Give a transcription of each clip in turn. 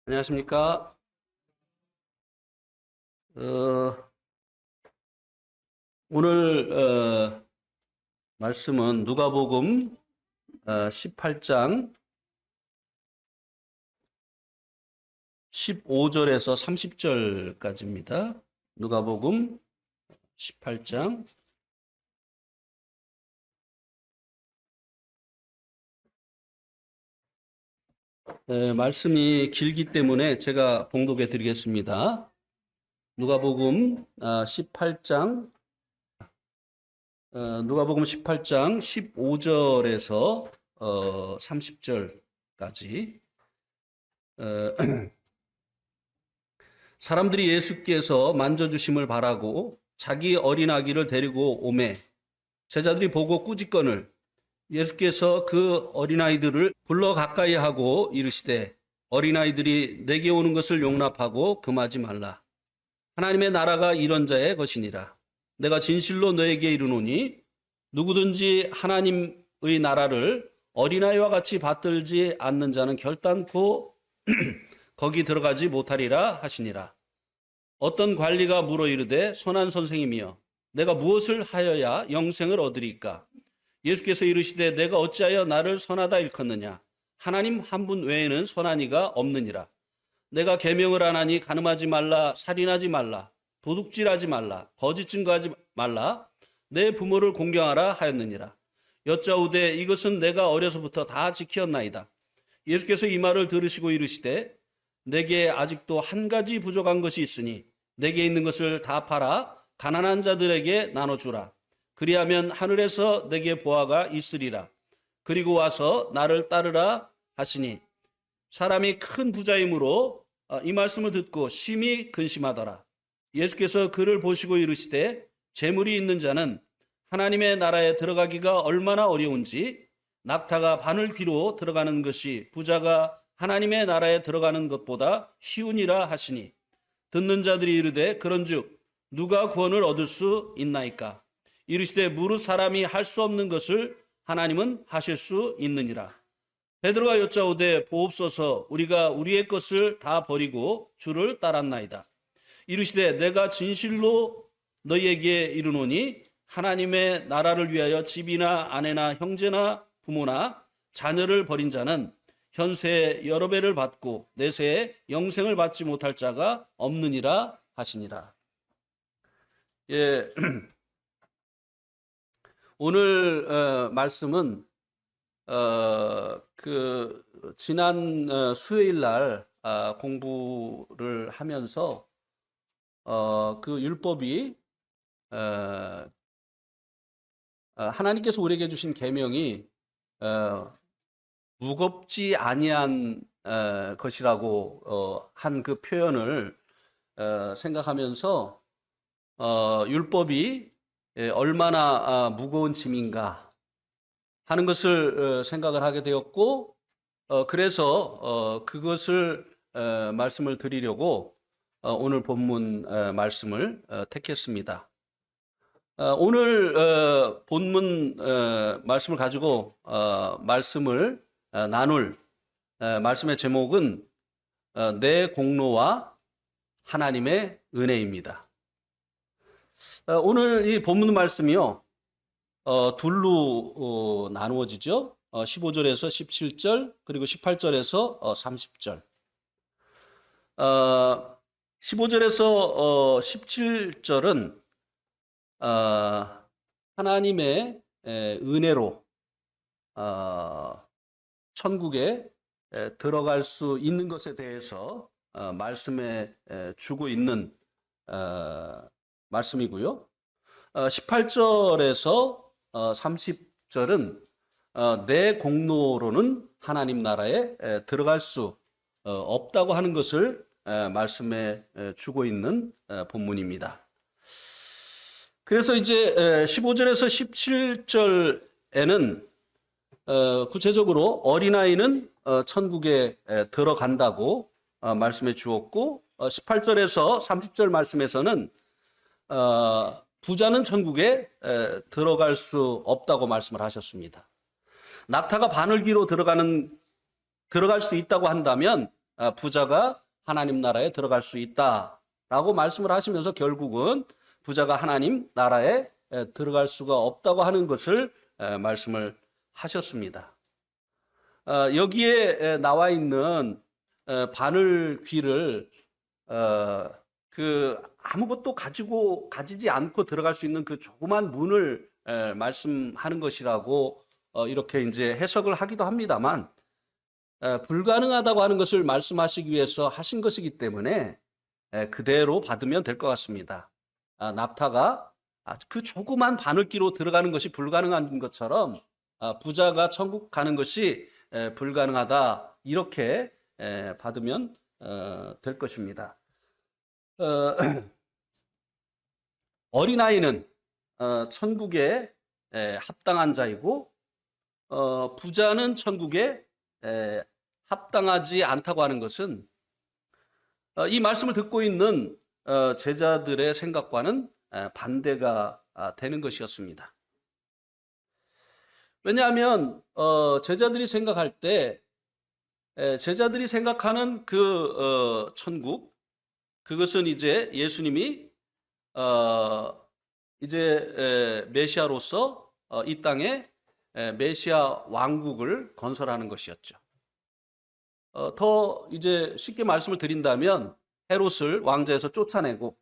안녕하십니까. 어, 오늘 말씀은 누가복음 18장 15절에서 30절까지입니다. 누가복음 18장 말씀이 길기 때문에 제가 봉독해 드리겠습니다. 누가복음 18장 15절에서 30절까지 사람들이 예수께서 만져주심을 바라고 자기 어린 아기를 데리고 오매 제자들이 보고 꾸짖거늘 예수께서 그 어린아이들을 불러 가까이 하고 이르시되 어린아이들이 내게 오는 것을 용납하고 금하지 말라. 하나님의 나라가 이런 자의 것이니라. 내가 진실로 너에게 이르노니 누구든지 하나님의 나라를 어린아이와 같이 받들지 않는 자는 결단코 거기 들어가지 못하리라 하시니라. 어떤 관리가 물어 이르되 선한 선생님이여 내가 무엇을 하여야 영생을 얻으리까? 예수께서 이르시되 내가 어찌하여 나를 선하다 일컫느냐? 하나님 한 분 외에는 선한 이가 없느니라. 내가 계명을 안 하니 간음하지 말라, 살인하지 말라, 도둑질하지 말라, 거짓 증거하지 말라, 내 부모를 공경하라 하였느니라. 여짜오되 이것은 내가 어려서부터 다 지켰나이다. 예수께서 이 말을 들으시고 이르시되 내게 아직도 한 가지 부족한 것이 있으니 내게 있는 것을 다 팔아 가난한 자들에게 나눠주라. 그리하면 하늘에서 내게 보화가 있으리라. 그리고 와서 나를 따르라 하시니 사람이 큰 부자이므로 이 말씀을 듣고 심히 근심하더라. 예수께서 그를 보시고 이르시되 재물이 있는 자는 하나님의 나라에 들어가기가 얼마나 어려운지 낙타가 바늘귀로 들어가는 것이 부자가 하나님의 나라에 들어가는 것보다 쉬우니라 하시니 듣는 자들이 이르되 그런즉 누가 구원을 얻을 수 있나이까? 이르시되 무릇 사람이 할 수 없는 것을 하나님은 하실 수 있느니라. 베드로가 여짜오되 보옵소서 우리가 우리의 것을 다 버리고 주를 따랐나이다. 이르시되 내가 진실로 너희에게 이르노니 하나님의 나라를 위하여 집이나 아내나 형제나 부모나 자녀를 버린 자는 현세에 여러 배를 받고 내세에 영생을 받지 못할 자가 없느니라 하시니라. 예. 오늘 말씀은 지난 수요일 날 공부를 하면서 그 율법이 하나님께서 우리에게 주신 계명이 무겁지 아니한 것이라고 한 그 표현을 생각하면서 율법이 얼마나 무거운 짐인가 하는 것을 생각을 하게 되었고 그래서 그것을 말씀을 드리려고 오늘 본문 말씀을 택했습니다. 오늘 본문 말씀을 가지고 말씀을 나눌 말씀의 제목은 내 공로와 하나님의 은혜입니다. 오늘 이 본문 말씀이요 둘로 나누어지죠. 15절에서 17절 그리고 18절에서 30절. 15절에서 17절은 하나님의 은혜로 천국에 들어갈 수 있는 것에 대해서 말씀해 주고 있는 말씀이고요. 18절에서 30절은 내 공로로는 하나님 나라에 들어갈 수 없다고 하는 것을 말씀해 주고 있는 본문입니다. 그래서 이제 15절에서 17절에는 구체적으로 어린아이는 천국에 들어간다고 말씀해 주었고 18절에서 30절 말씀에서는 부자는 천국에 들어갈 수 없다고 말씀을 하셨습니다. 낙타가 바늘귀로 들어갈 수 있다고 한다면 부자가 하나님 나라에 들어갈 수 있다라고 말씀을 하시면서 결국은 부자가 하나님 나라에 들어갈 수가 없다고 하는 것을 말씀을 하셨습니다. 여기에 나와 있는 바늘 귀를 아무것도 가지지 않고 들어갈 수 있는 그 조그만 문을 말씀하는 것이라고 이렇게 이제 해석을 하기도 합니다만, 불가능하다고 하는 것을 말씀하시기 위해서 하신 것이기 때문에 그대로 받으면 될 것 같습니다. 납타가 그 조그만 바늘귀로 들어가는 것이 불가능한 것처럼 부자가 천국 가는 것이 불가능하다, 이렇게 받으면 될 것입니다. 어린아이는 천국에 합당한 자이고, 부자는 천국에 합당하지 않다고 하는 것은 이 말씀을 듣고 있는 제자들의 생각과는 반대가 되는 것이었습니다. 왜냐하면 제자들이 생각할 때 제자들이 생각하는 그 천국, 그것은 이제 예수님이 이제 메시아로서 이 땅에 메시아 왕국을 건설하는 것이었죠. 더 이제 쉽게 말씀을 드린다면 헤롯을 왕좌에서 쫓아내고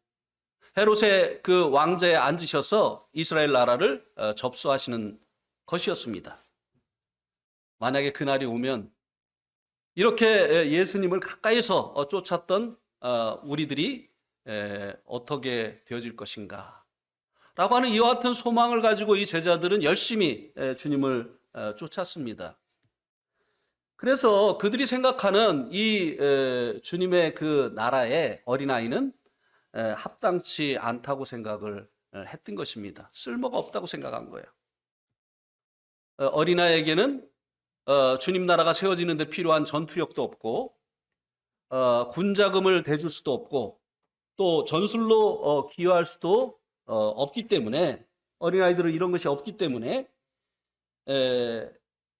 헤롯의 그 왕좌에 앉으셔서 이스라엘 나라를 접수하시는 것이었습니다. 만약에 그날이 오면 이렇게 예수님을 가까이서 쫓았던 우리들이 어떻게 되어질 것인가 라고 하는 이와 같은 소망을 가지고 이 제자들은 열심히 주님을 쫓았습니다. 그래서 그들이 생각하는 이 주님의 그 나라의 어린아이는 합당치 않다고 생각을 했던 것입니다. 쓸모가 없다고 생각한 거예요. 어린아이에게는 주님 나라가 세워지는 데 필요한 전투력도 없고, 군자금을 대줄 수도 없고, 또 전술로 기여할 수도 없기 때문에, 어린아이들은 이런 것이 없기 때문에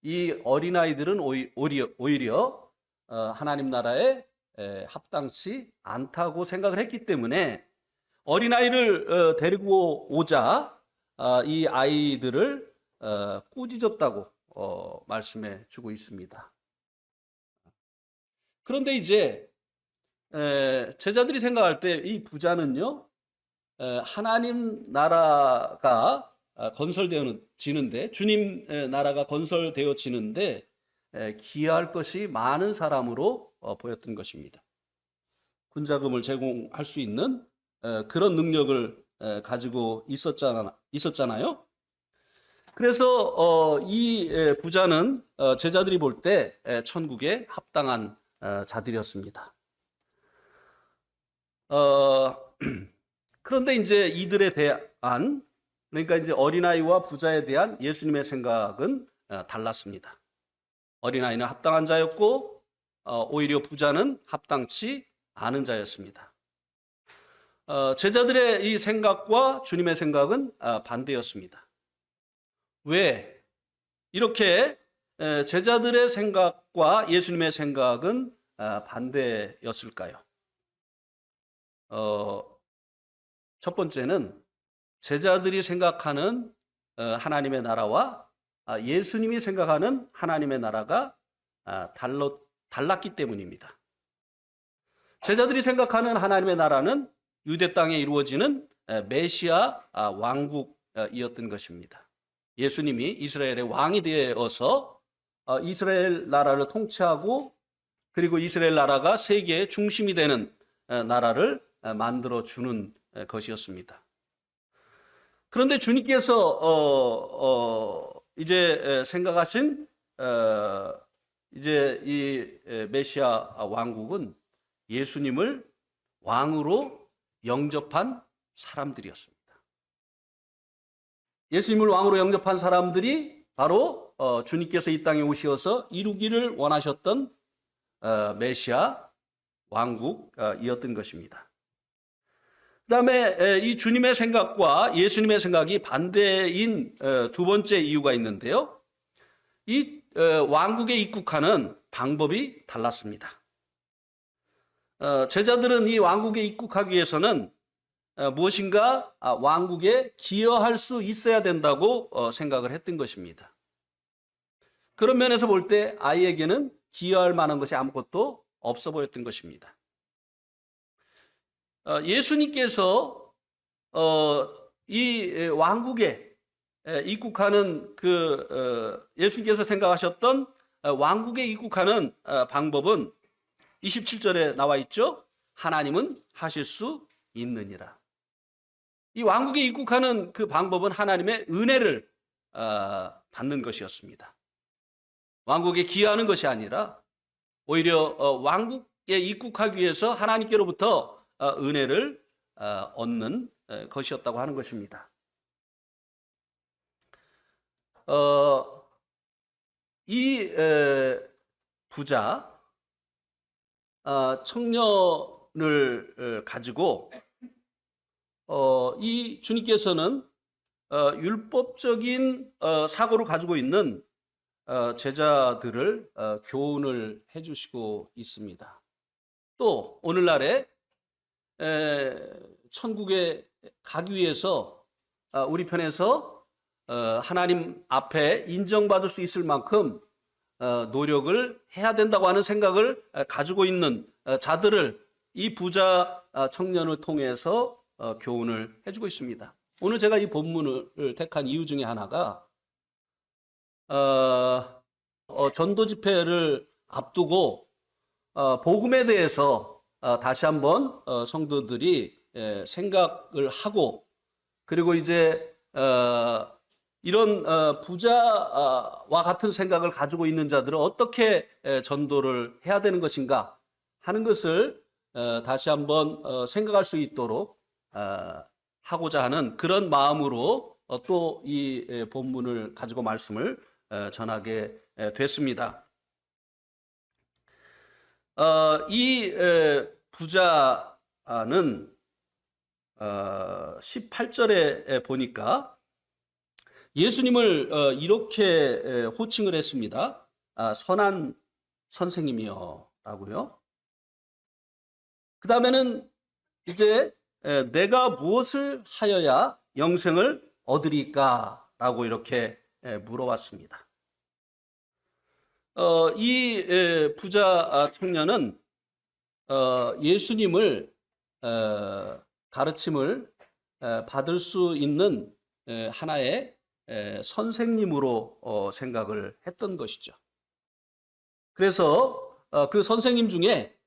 이 어린아이들은 오히려 하나님 나라에 합당치 않다고 생각을 했기 때문에 어린아이를 데리고 오자 이 아이들을 꾸짖었다고 말씀해 주고 있습니다. 그런데 이제 제자들이 생각할 때 이 부자는요, 하나님 나라가 건설되어지는데, 주님 나라가 건설되어지는데 기여할 것이 많은 사람으로 보였던 것입니다. 군자금을 제공할 수 있는 그런 능력을 가지고 있었잖아요. 그래서 이 부자는 제자들이 볼 때 천국에 합당한 자들이었습니다. 그런데 이제 이들에 대한, 그러니까 이제 어린아이와 부자에 대한 예수님의 생각은 달랐습니다. 어린아이는 합당한 자였고 오히려 부자는 합당치 않은 자였습니다. 제자들의 이 생각과 주님의 생각은 반대였습니다. 왜 이렇게 제자들의 생각과 예수님의 생각은 반대였을까요? 첫 번째는 제자들이 생각하는 하나님의 나라와 예수님이 생각하는 하나님의 나라가 달랐기 때문입니다. 제자들이 생각하는 하나님의 나라는 유대 땅에 이루어지는 메시아 왕국이었던 것입니다. 예수님이 이스라엘의 왕이 되어서 이스라엘 나라를 통치하고, 그리고 이스라엘 나라가 세계의 중심이 되는 나라를 만들어 주는 것이었습니다. 그런데 주님께서 이제 생각하신 이제 이 메시아 왕국은 예수님을 왕으로 영접한 사람들이었습니다. 예수님을 왕으로 영접한 사람들이 바로 주님께서 이 땅에 오셔서 이루기를 원하셨던 메시아 왕국이었던 것입니다. 그 다음에 이 주님의 생각과 예수님의 생각이 반대인 두 번째 이유가 있는데요. 이 왕국에 입국하는 방법이 달랐습니다. 제자들은 이 왕국에 입국하기 위해서는 무엇인가 왕국에 기여할 수 있어야 된다고 생각을 했던 것입니다. 그런 면에서 볼 때 아이에게는 기여할 만한 것이 아무것도 없어 보였던 것입니다. 예수님께서 이 왕국에 입국하는 예수님께서 생각하셨던 왕국에 입국하는 방법은 27절에 나와 있죠. 하나님은 하실 수 있느니라. 이 왕국에 입국하는 그 방법은 하나님의 은혜를 받는 것이었습니다. 왕국에 기여하는 것이 아니라 오히려 왕국에 입국하기 위해서 하나님께로부터 은혜를 얻는 것이었다고 하는 것입니다. 이 부자 청년을 가지고 이 주님께서는 율법적인 사고를 가지고 있는 제자들을 교훈을 해주시고 있습니다. 또 오늘날에 천국에 가기 위해서 우리 편에서 하나님 앞에 인정받을 수 있을 만큼 노력을 해야 된다고 하는 생각을 가지고 있는 자들을 이 부자 청년을 통해서 교훈을 해주고 있습니다. 오늘 제가 이 본문을 택한 이유 중에 하나가 전도 집회를 앞두고 복음에 대해서 다시 한번 성도들이 생각을 하고, 그리고 이제 이런 부자와 같은 생각을 가지고 있는 자들은 어떻게 전도를 해야 되는 것인가 하는 것을 다시 한번 생각할 수 있도록 하고자 하는 그런 마음으로 또 이 본문을 가지고 말씀을 전하게 됐습니다. 이 부자는 18절에 보니까 예수님을 이렇게 호칭을 했습니다. 선한 선생님이요 라고요. 그 다음에는 이제 내가 무엇을 하여야 영생을 얻으리까 라고 이렇게 물어봤습니다. 이 부자 청년은 예수님을 가르침을 받을 수 있는 하나의 선생님으로 생각을 했던 것이죠. 그래서 그 선생님 중에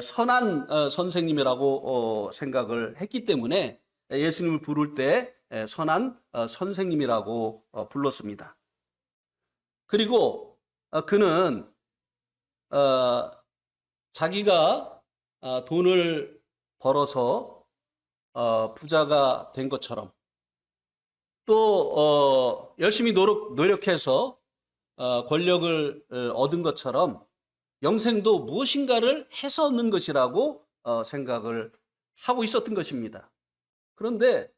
선한 선생님이라고 생각을 했기 때문에 예수님을 부를 때 선한 선생님이라고 불렀습니다. 그리고 그는 자기가 돈을 벌어서 부자가 된 것처럼, 또 열심히 노력해서 권력을 얻은 것처럼 영생도 무엇인가를 해서 얻는 것이라고 생각을 하고 있었던 것입니다. 그런데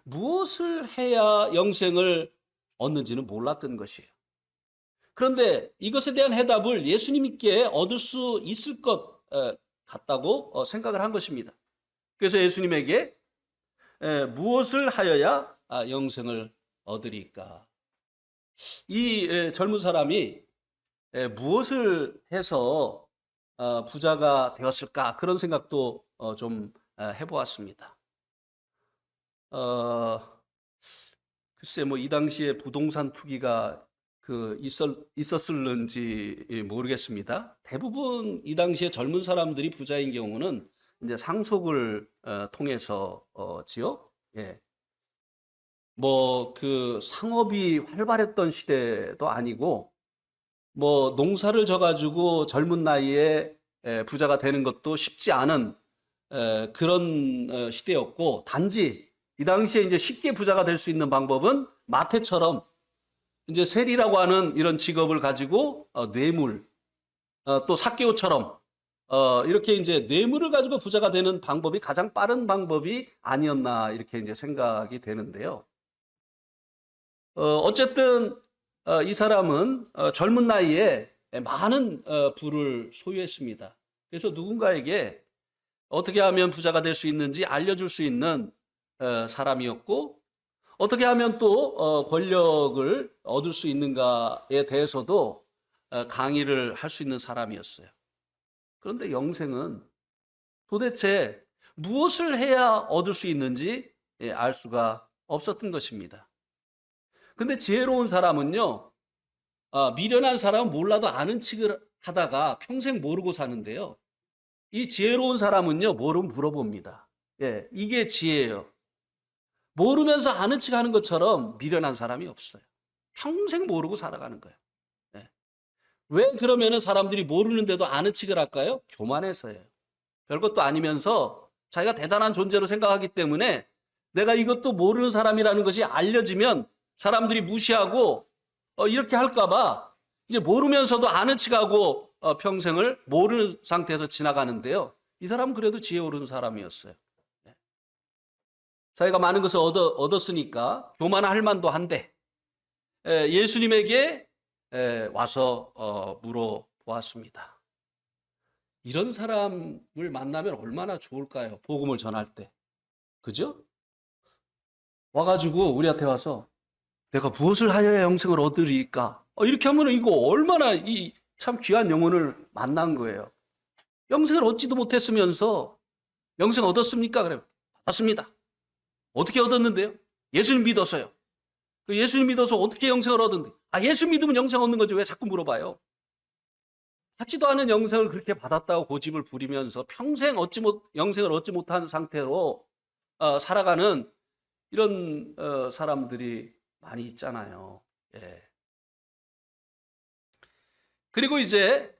무엇을 해야 영생을 얻는지는 몰랐던 것이에요. 그런데 이것에 대한 해답을 예수님께 얻을 수 있을 것 같다고 생각을 한 것입니다. 그래서 예수님에게 무엇을 하여야 영생을 얻으리까? 이 젊은 사람이 무엇을 해서 부자가 되었을까? 그런 생각도 좀 해보았습니다. 글쎄 이 당시에 부동산 투기가 있었을는지 모르겠습니다. 대부분 이 당시에 젊은 사람들이 부자인 경우는 이제 상속을 통해서지요. 예. 상업이 활발했던 시대도 아니고, 농사를 져가지고 젊은 나이에 부자가 되는 것도 쉽지 않은 그런 시대였고, 단지 이 당시에 이제 쉽게 부자가 될 수 있는 방법은 마태처럼 이제 세리라고 하는 이런 직업을 가지고 뇌물, 또 삭개오처럼 이렇게 이제 뇌물을 가지고 부자가 되는 방법이 가장 빠른 방법이 아니었나 이렇게 이제 생각이 되는데요. 어쨌든 이 사람은 젊은 나이에 많은 부를 소유했습니다. 그래서 누군가에게 어떻게 하면 부자가 될 수 있는지 알려줄 수 있는 사람이었고, 어떻게 하면 또 권력을 얻을 수 있는가에 대해서도 강의를 할 수 있는 사람이었어요. 그런데 영생은 도대체 무엇을 해야 얻을 수 있는지 알 수가 없었던 것입니다. 근데 지혜로운 사람은요, 미련한 사람은 몰라도 아는 척을 하다가 평생 모르고 사는데요. 이 지혜로운 사람은요, 모르면 물어봅니다. 예, 이게 지혜예요. 모르면서 아는 척 하는 것처럼 미련한 사람이 없어요. 평생 모르고 살아가는 거예요. 예. 왜 그러면은 사람들이 모르는데도 아는 척을 할까요? 교만해서예요. 별것도 아니면서 자기가 대단한 존재로 생각하기 때문에 내가 이것도 모르는 사람이라는 것이 알려지면 사람들이 무시하고 이렇게 할까봐 이제 모르면서도 아는 척하고 평생을 모르는 상태에서 지나가는데요. 이 사람은 그래도 지혜로운 사람이었어요. 자기가 많은 것을 얻었으니까 교만할 만도 한데 예수님에게 와서 물어보았습니다. 이런 사람을 만나면 얼마나 좋을까요? 복음을 전할 때. 그죠? 와가지고 우리한테 와서 내가 무엇을 하여야 영생을 얻으리까? 이렇게 하면 이거 얼마나 이 참 귀한 영혼을 만난 거예요. 영생을 얻지도 못했으면서 영생 얻었습니까? 그래 받았습니다. 어떻게 얻었는데요? 예수님 믿었어요. 그 예수님 믿어서 어떻게 영생을 얻었는데? 예수 믿으면 영생 얻는 거지 왜 자꾸 물어봐요? 받지도 않은 영생을 그렇게 받았다고 고집을 부리면서 평생 영생을 얻지 못한 상태로 살아가는 이런 사람들이 많이 있잖아요. 예. 그리고 이제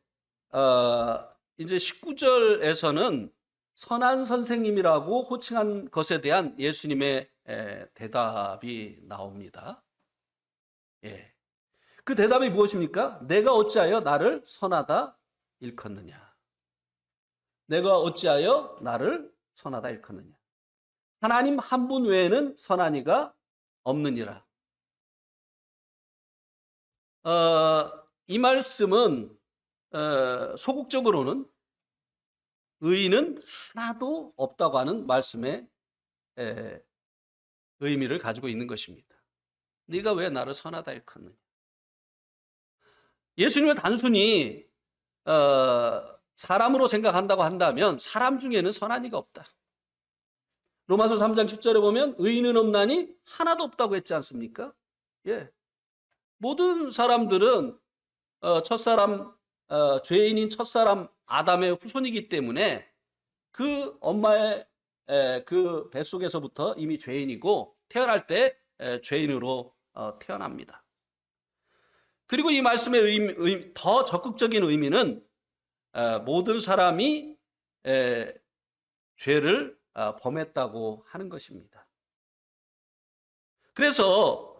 19절에서는 선한 선생님이라고 호칭한 것에 대한 예수님의 대답이 나옵니다. 예. 그 대답이 무엇입니까? 내가 어찌하여 나를 선하다 일컫느냐. 내가 어찌하여 나를 선하다 일컫느냐. 하나님 한 분 외에는 선한 이가 없느니라. 이 말씀은 소극적으로는 의인은 하나도 없다고 하는 말씀의 의미를 가지고 있는 것입니다. 네가 왜 나를 선하다 일컫느냐. 예수님을 단순히 사람으로 생각한다고 한다면 사람 중에는 선한 이가 없다. 로마서 3장 10절에 보면 의인은 없나니 하나도 없다고 했지 않습니까? 예. 모든 사람들은 죄인인 첫사람 아담의 후손이기 때문에 그 엄마의 그 뱃속에서부터 이미 죄인이고 태어날 때 죄인으로 태어납니다. 그리고 이 말씀의 더 적극적인 의미는 모든 사람이 죄를 범했다고 하는 것입니다. 그래서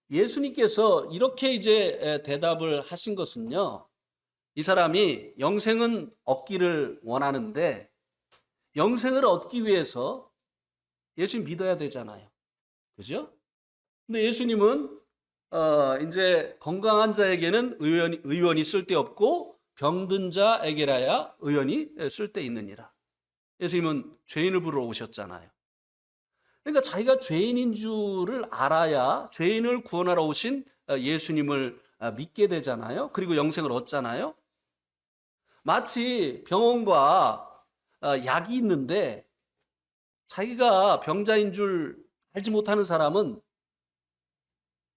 예수님께서 이렇게 이제 대답을 하신 것은요, 이 사람이 영생은 얻기를 원하는데 영생을 얻기 위해서 예수님 믿어야 되잖아요. 그죠? 근데 예수님은 이제 건강한 자에게는 의원이 쓸데없고 병든 자에게라야 의원이 쓸데있느니라. 예수님은 죄인을 부르러 오셨잖아요. 그러니까 자기가 죄인인 줄을 알아야 죄인을 구원하러 오신 예수님을 믿게 되잖아요. 그리고 영생을 얻잖아요. 마치 병원과 약이 있는데 자기가 병자인 줄 알지 못하는 사람은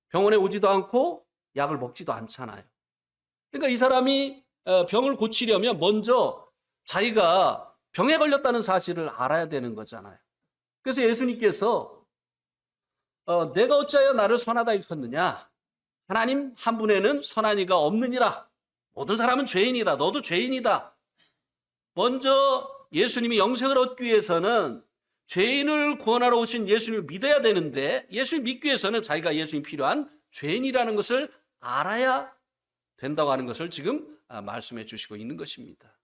병원에 오지도 않고 약을 먹지도 않잖아요. 그러니까 이 사람이 병을 고치려면 먼저 자기가 병에 걸렸다는 사실을 알아야 되는 거잖아요. 그래서 예수님께서 내가 어찌하여 나를 선하다 일컫느냐. 하나님 한 분에는 선한 이가 없느니라. 모든 사람은 죄인이다. 너도 죄인이다. 먼저 예수님이 영생을 얻기 위해서는 죄인을 구원하러 오신 예수님을 믿어야 되는데 예수님 믿기 위해서는 자기가 예수님이 필요한 죄인이라는 것을 알아야 된다고 하는 것을 지금 말씀해 주시고 있는 것입니다.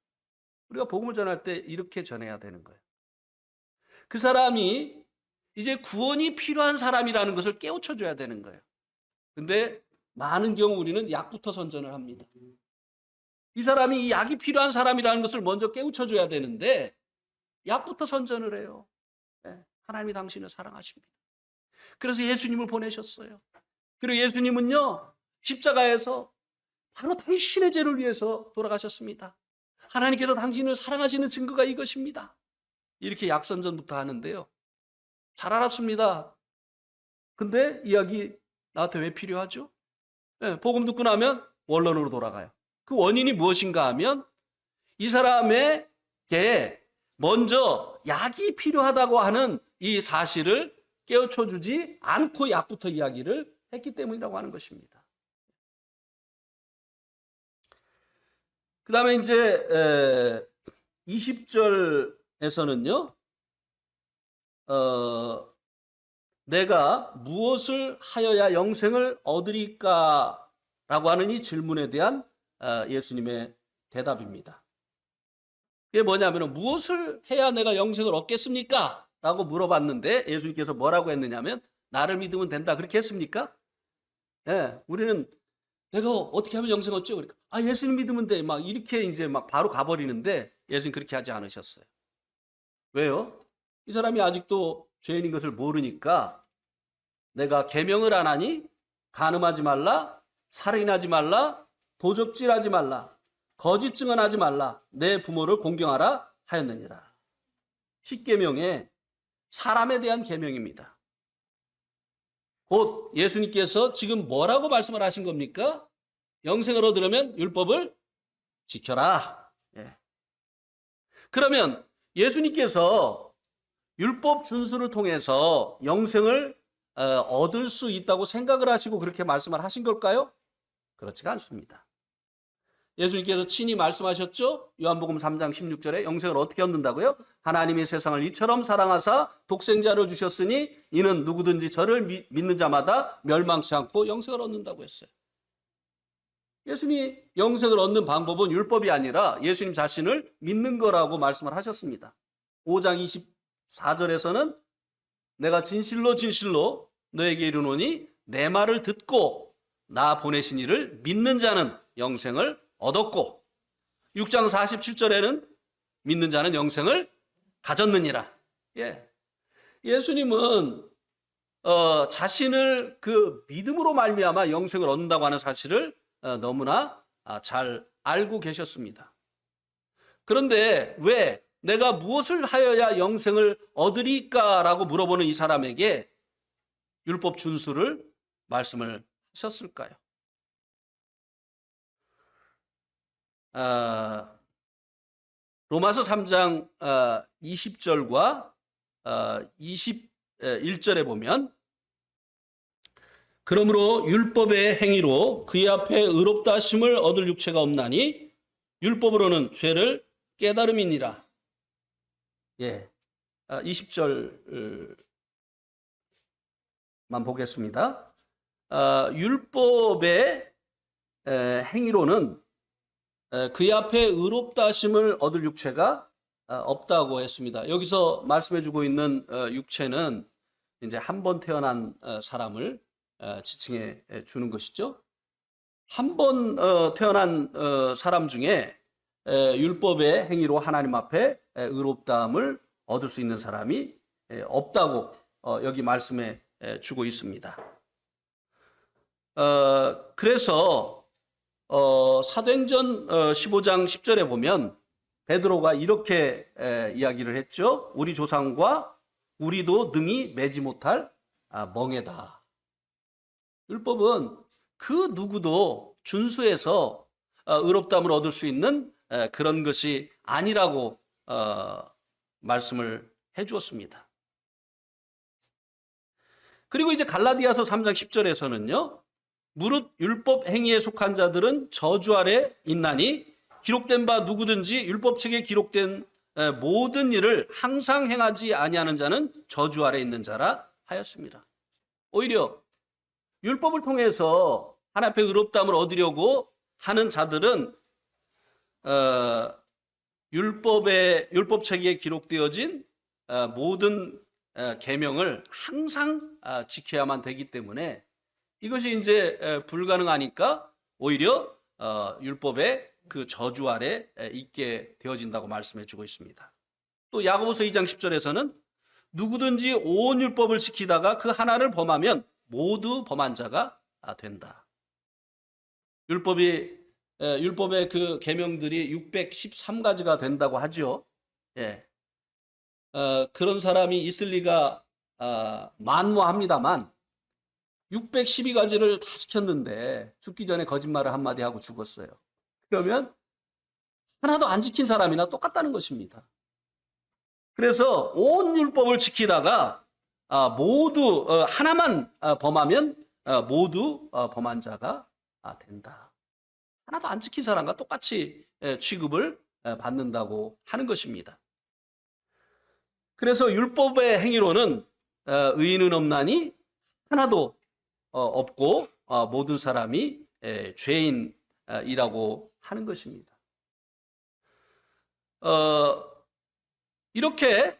우리가 복음을 전할 때 이렇게 전해야 되는 거예요. 그 사람이 이제 구원이 필요한 사람이라는 것을 깨우쳐 줘야 되는 거예요. 근데 많은 경우 우리는 약부터 선전을 합니다. 이 사람이 이 약이 필요한 사람이라는 것을 먼저 깨우쳐줘야 되는데 약부터 선전을 해요. 네, 하나님이 당신을 사랑하십니다. 그래서 예수님을 보내셨어요. 그리고 예수님은요, 십자가에서 바로 당신의 죄를 위해서 돌아가셨습니다. 하나님께서 당신을 사랑하시는 증거가 이것입니다. 이렇게 약선전부터 하는데요. 잘 알았습니다. 근데 이야기 나한테 왜 필요하죠? 네, 복음 듣고 나면 원론으로 돌아가요. 그 원인이 무엇인가 하면 이 사람에게 먼저 약이 필요하다고 하는 이 사실을 깨우쳐 주지 않고 약부터 이야기를 했기 때문이라고 하는 것입니다. 그 다음에 이제 20절에서는요, 내가 무엇을 하여야 영생을 얻으리까? 라고 하는 이 질문에 대한 예수님의 대답입니다. 그게 뭐냐면 무엇을 해야 내가 영생을 얻겠습니까? 라고 물어봤는데 예수님께서 뭐라고 했느냐면 나를 믿으면 된다. 그렇게 했습니까? 예, 우리는 내가 어떻게 하면 영생 얻죠? 그러니까 예수님 믿으면 돼. 막 이렇게 이제 막 바로 가버리는데 예수님 그렇게 하지 않으셨어요. 왜요? 이 사람이 아직도 죄인인 것을 모르니까 내가 계명을 안 하니 간음하지 말라, 살인하지 말라, 도적질하지 말라, 거짓 증언하지 말라, 내 부모를 공경하라 하였느니라. 10계명에 사람에 대한 계명입니다. 곧 예수님께서 지금 뭐라고 말씀을 하신 겁니까? 영생을 얻으려면 율법을 지켜라. 예. 그러면 예수님께서 율법 준수를 통해서 영생을 얻을 수 있다고 생각을 하시고 그렇게 말씀을 하신 걸까요? 그렇지가 않습니다. 예수님께서 친히 말씀하셨죠? 요한복음 3장 16절에 영생을 어떻게 얻는다고요? 하나님이 세상을 이처럼 사랑하사 독생자를 주셨으니 이는 누구든지 저를 믿는 자마다 멸망치 않고 영생을 얻는다고 했어요. 예수님이 영생을 얻는 방법은 율법이 아니라 예수님 자신을 믿는 거라고 말씀을 하셨습니다. 5장 24절에서는 내가 진실로 진실로 너에게 이르노니 내 말을 듣고 나 보내신 이를 믿는 자는 영생을 얻었고 6장 47절에는 믿는 자는 영생을 가졌느니라. 예. 예수님은 자신을 그 믿음으로 말미암아 영생을 얻는다고 하는 사실을 너무나 잘 알고 계셨습니다. 그런데 왜 내가 무엇을 하여야 영생을 얻으리까라고 물어보는 이 사람에게 율법 준수를 말씀을 하셨을까요? 로마서 3장 20절과 21절에 보면 그러므로 율법의 행위로 그의 앞에 의롭다 하심을 얻을 육체가 없나니 율법으로는 죄를 깨달음이니라. 예, 20절만 보겠습니다. 율법의 행위로는 그의 앞에 의롭다 하심을 얻을 육체가 없다고 했습니다. 여기서 말씀해주고 있는 육체는 이제 한 번 태어난 사람을 지칭해 주는 것이죠. 한 번 태어난 사람 중에 율법의 행위로 하나님 앞에 의롭다함을 얻을 수 있는 사람이 없다고 여기 말씀해 주고 있습니다. 그래서 사도행전 15장 10절에 보면 베드로가 이렇게 이야기를 했죠. 우리 조상과 우리도 능히 매지 못할 멍에다. 율법은 그 누구도 준수해서 의롭다함을 얻을 수 있는 그런 것이 아니라고 말씀을 해 주었습니다. 그리고 이제 갈라디아서 3장 10절에서는요. 무릇 율법 행위에 속한 자들은 저주 아래 있나니 기록된 바 누구든지 율법책에 기록된 모든 일을 항상 행하지 아니하는 자는 저주 아래 있는 자라 하였습니다. 오히려 율법을 통해서 하나님 앞에 의롭다함을 얻으려고 하는 자들은 율법책에 기록되어진 모든 계명을 항상 지켜야만 되기 때문에 이것이 이제 불가능하니까 오히려 율법의 그 저주 아래 있게 되어진다고 말씀해 주고 있습니다. 또 야고보서 2장 10절에서는 누구든지 온 율법을 지키다가 그 하나를 범하면 모두 범한 자가 된다. 율법의 그 계명들이 613가지가 된다고 하죠. 예. 그런 사람이 있을 리가 만무합니다만 612가지를 다 지켰는데 죽기 전에 거짓말을 한마디 하고 죽었어요. 그러면 하나도 안 지킨 사람이나 똑같다는 것입니다. 그래서 온 율법을 지키다가 모두 하나만 범하면 모두 범한 자가 된다. 하나도 안 지킨 사람과 똑같이 취급을 받는다고 하는 것입니다. 그래서 율법의 행위로는 의인은 없나니 하나도 없고 모든 사람이 죄인이라고 하는 것입니다. 이렇게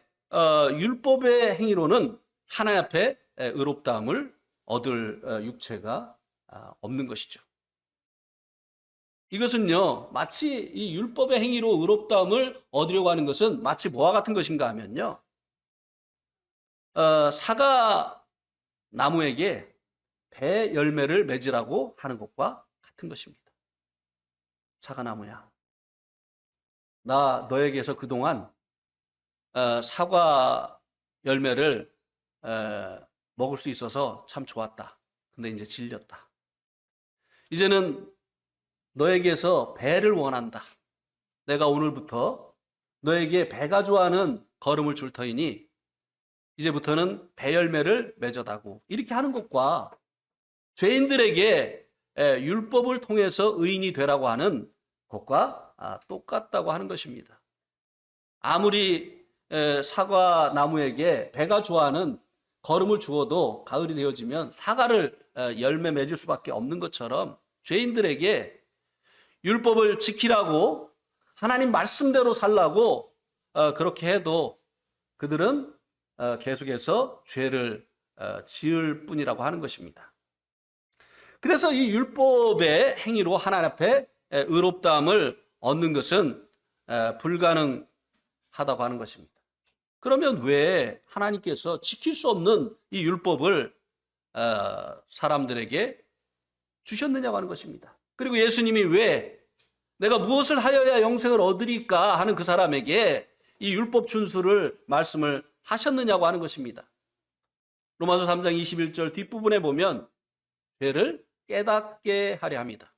율법의 행위로는 하나님 앞에 의롭다함을 얻을 육체가 없는 것이죠. 이것은요, 마치 이 율법의 행위로 의롭다함을 얻으려고 하는 것은 마치 뭐와 같은 것인가 하면요, 사과 나무에게 배 열매를 맺으라고 하는 것과 같은 것입니다. 사과나무야, 나 너에게서 그동안 사과 열매를 먹을 수 있어서 참 좋았다. 근데 이제 질렸다. 이제는 너에게서 배를 원한다. 내가 오늘부터 너에게 배가 좋아하는 걸음을 줄 터이니 이제부터는 배 열매를 맺어다고. 이렇게 하는 것과 죄인들에게 율법을 통해서 의인이 되라고 하는 것과 똑같다고 하는 것입니다. 아무리 사과 나무에게 배가 좋아하는 걸음을 주어도 가을이 되어지면 사과를 열매 맺을 수밖에 없는 것처럼 죄인들에게 율법을 지키라고 하나님 말씀대로 살라고 그렇게 해도 그들은 계속해서 죄를 지을 뿐이라고 하는 것입니다. 그래서 이 율법의 행위로 하나님 앞에 의롭다함을 얻는 것은 불가능하다고 하는 것입니다. 그러면 왜 하나님께서 지킬 수 없는 이 율법을 사람들에게 주셨느냐고 하는 것입니다. 그리고 예수님이 왜 내가 무엇을 하여야 영생을 얻으리까 하는 그 사람에게 이 율법 준수를 말씀을 하셨느냐고 하는 것입니다. 로마서 3장 21절 뒷부분에 보면 죄를 깨닫게 하려 합니다.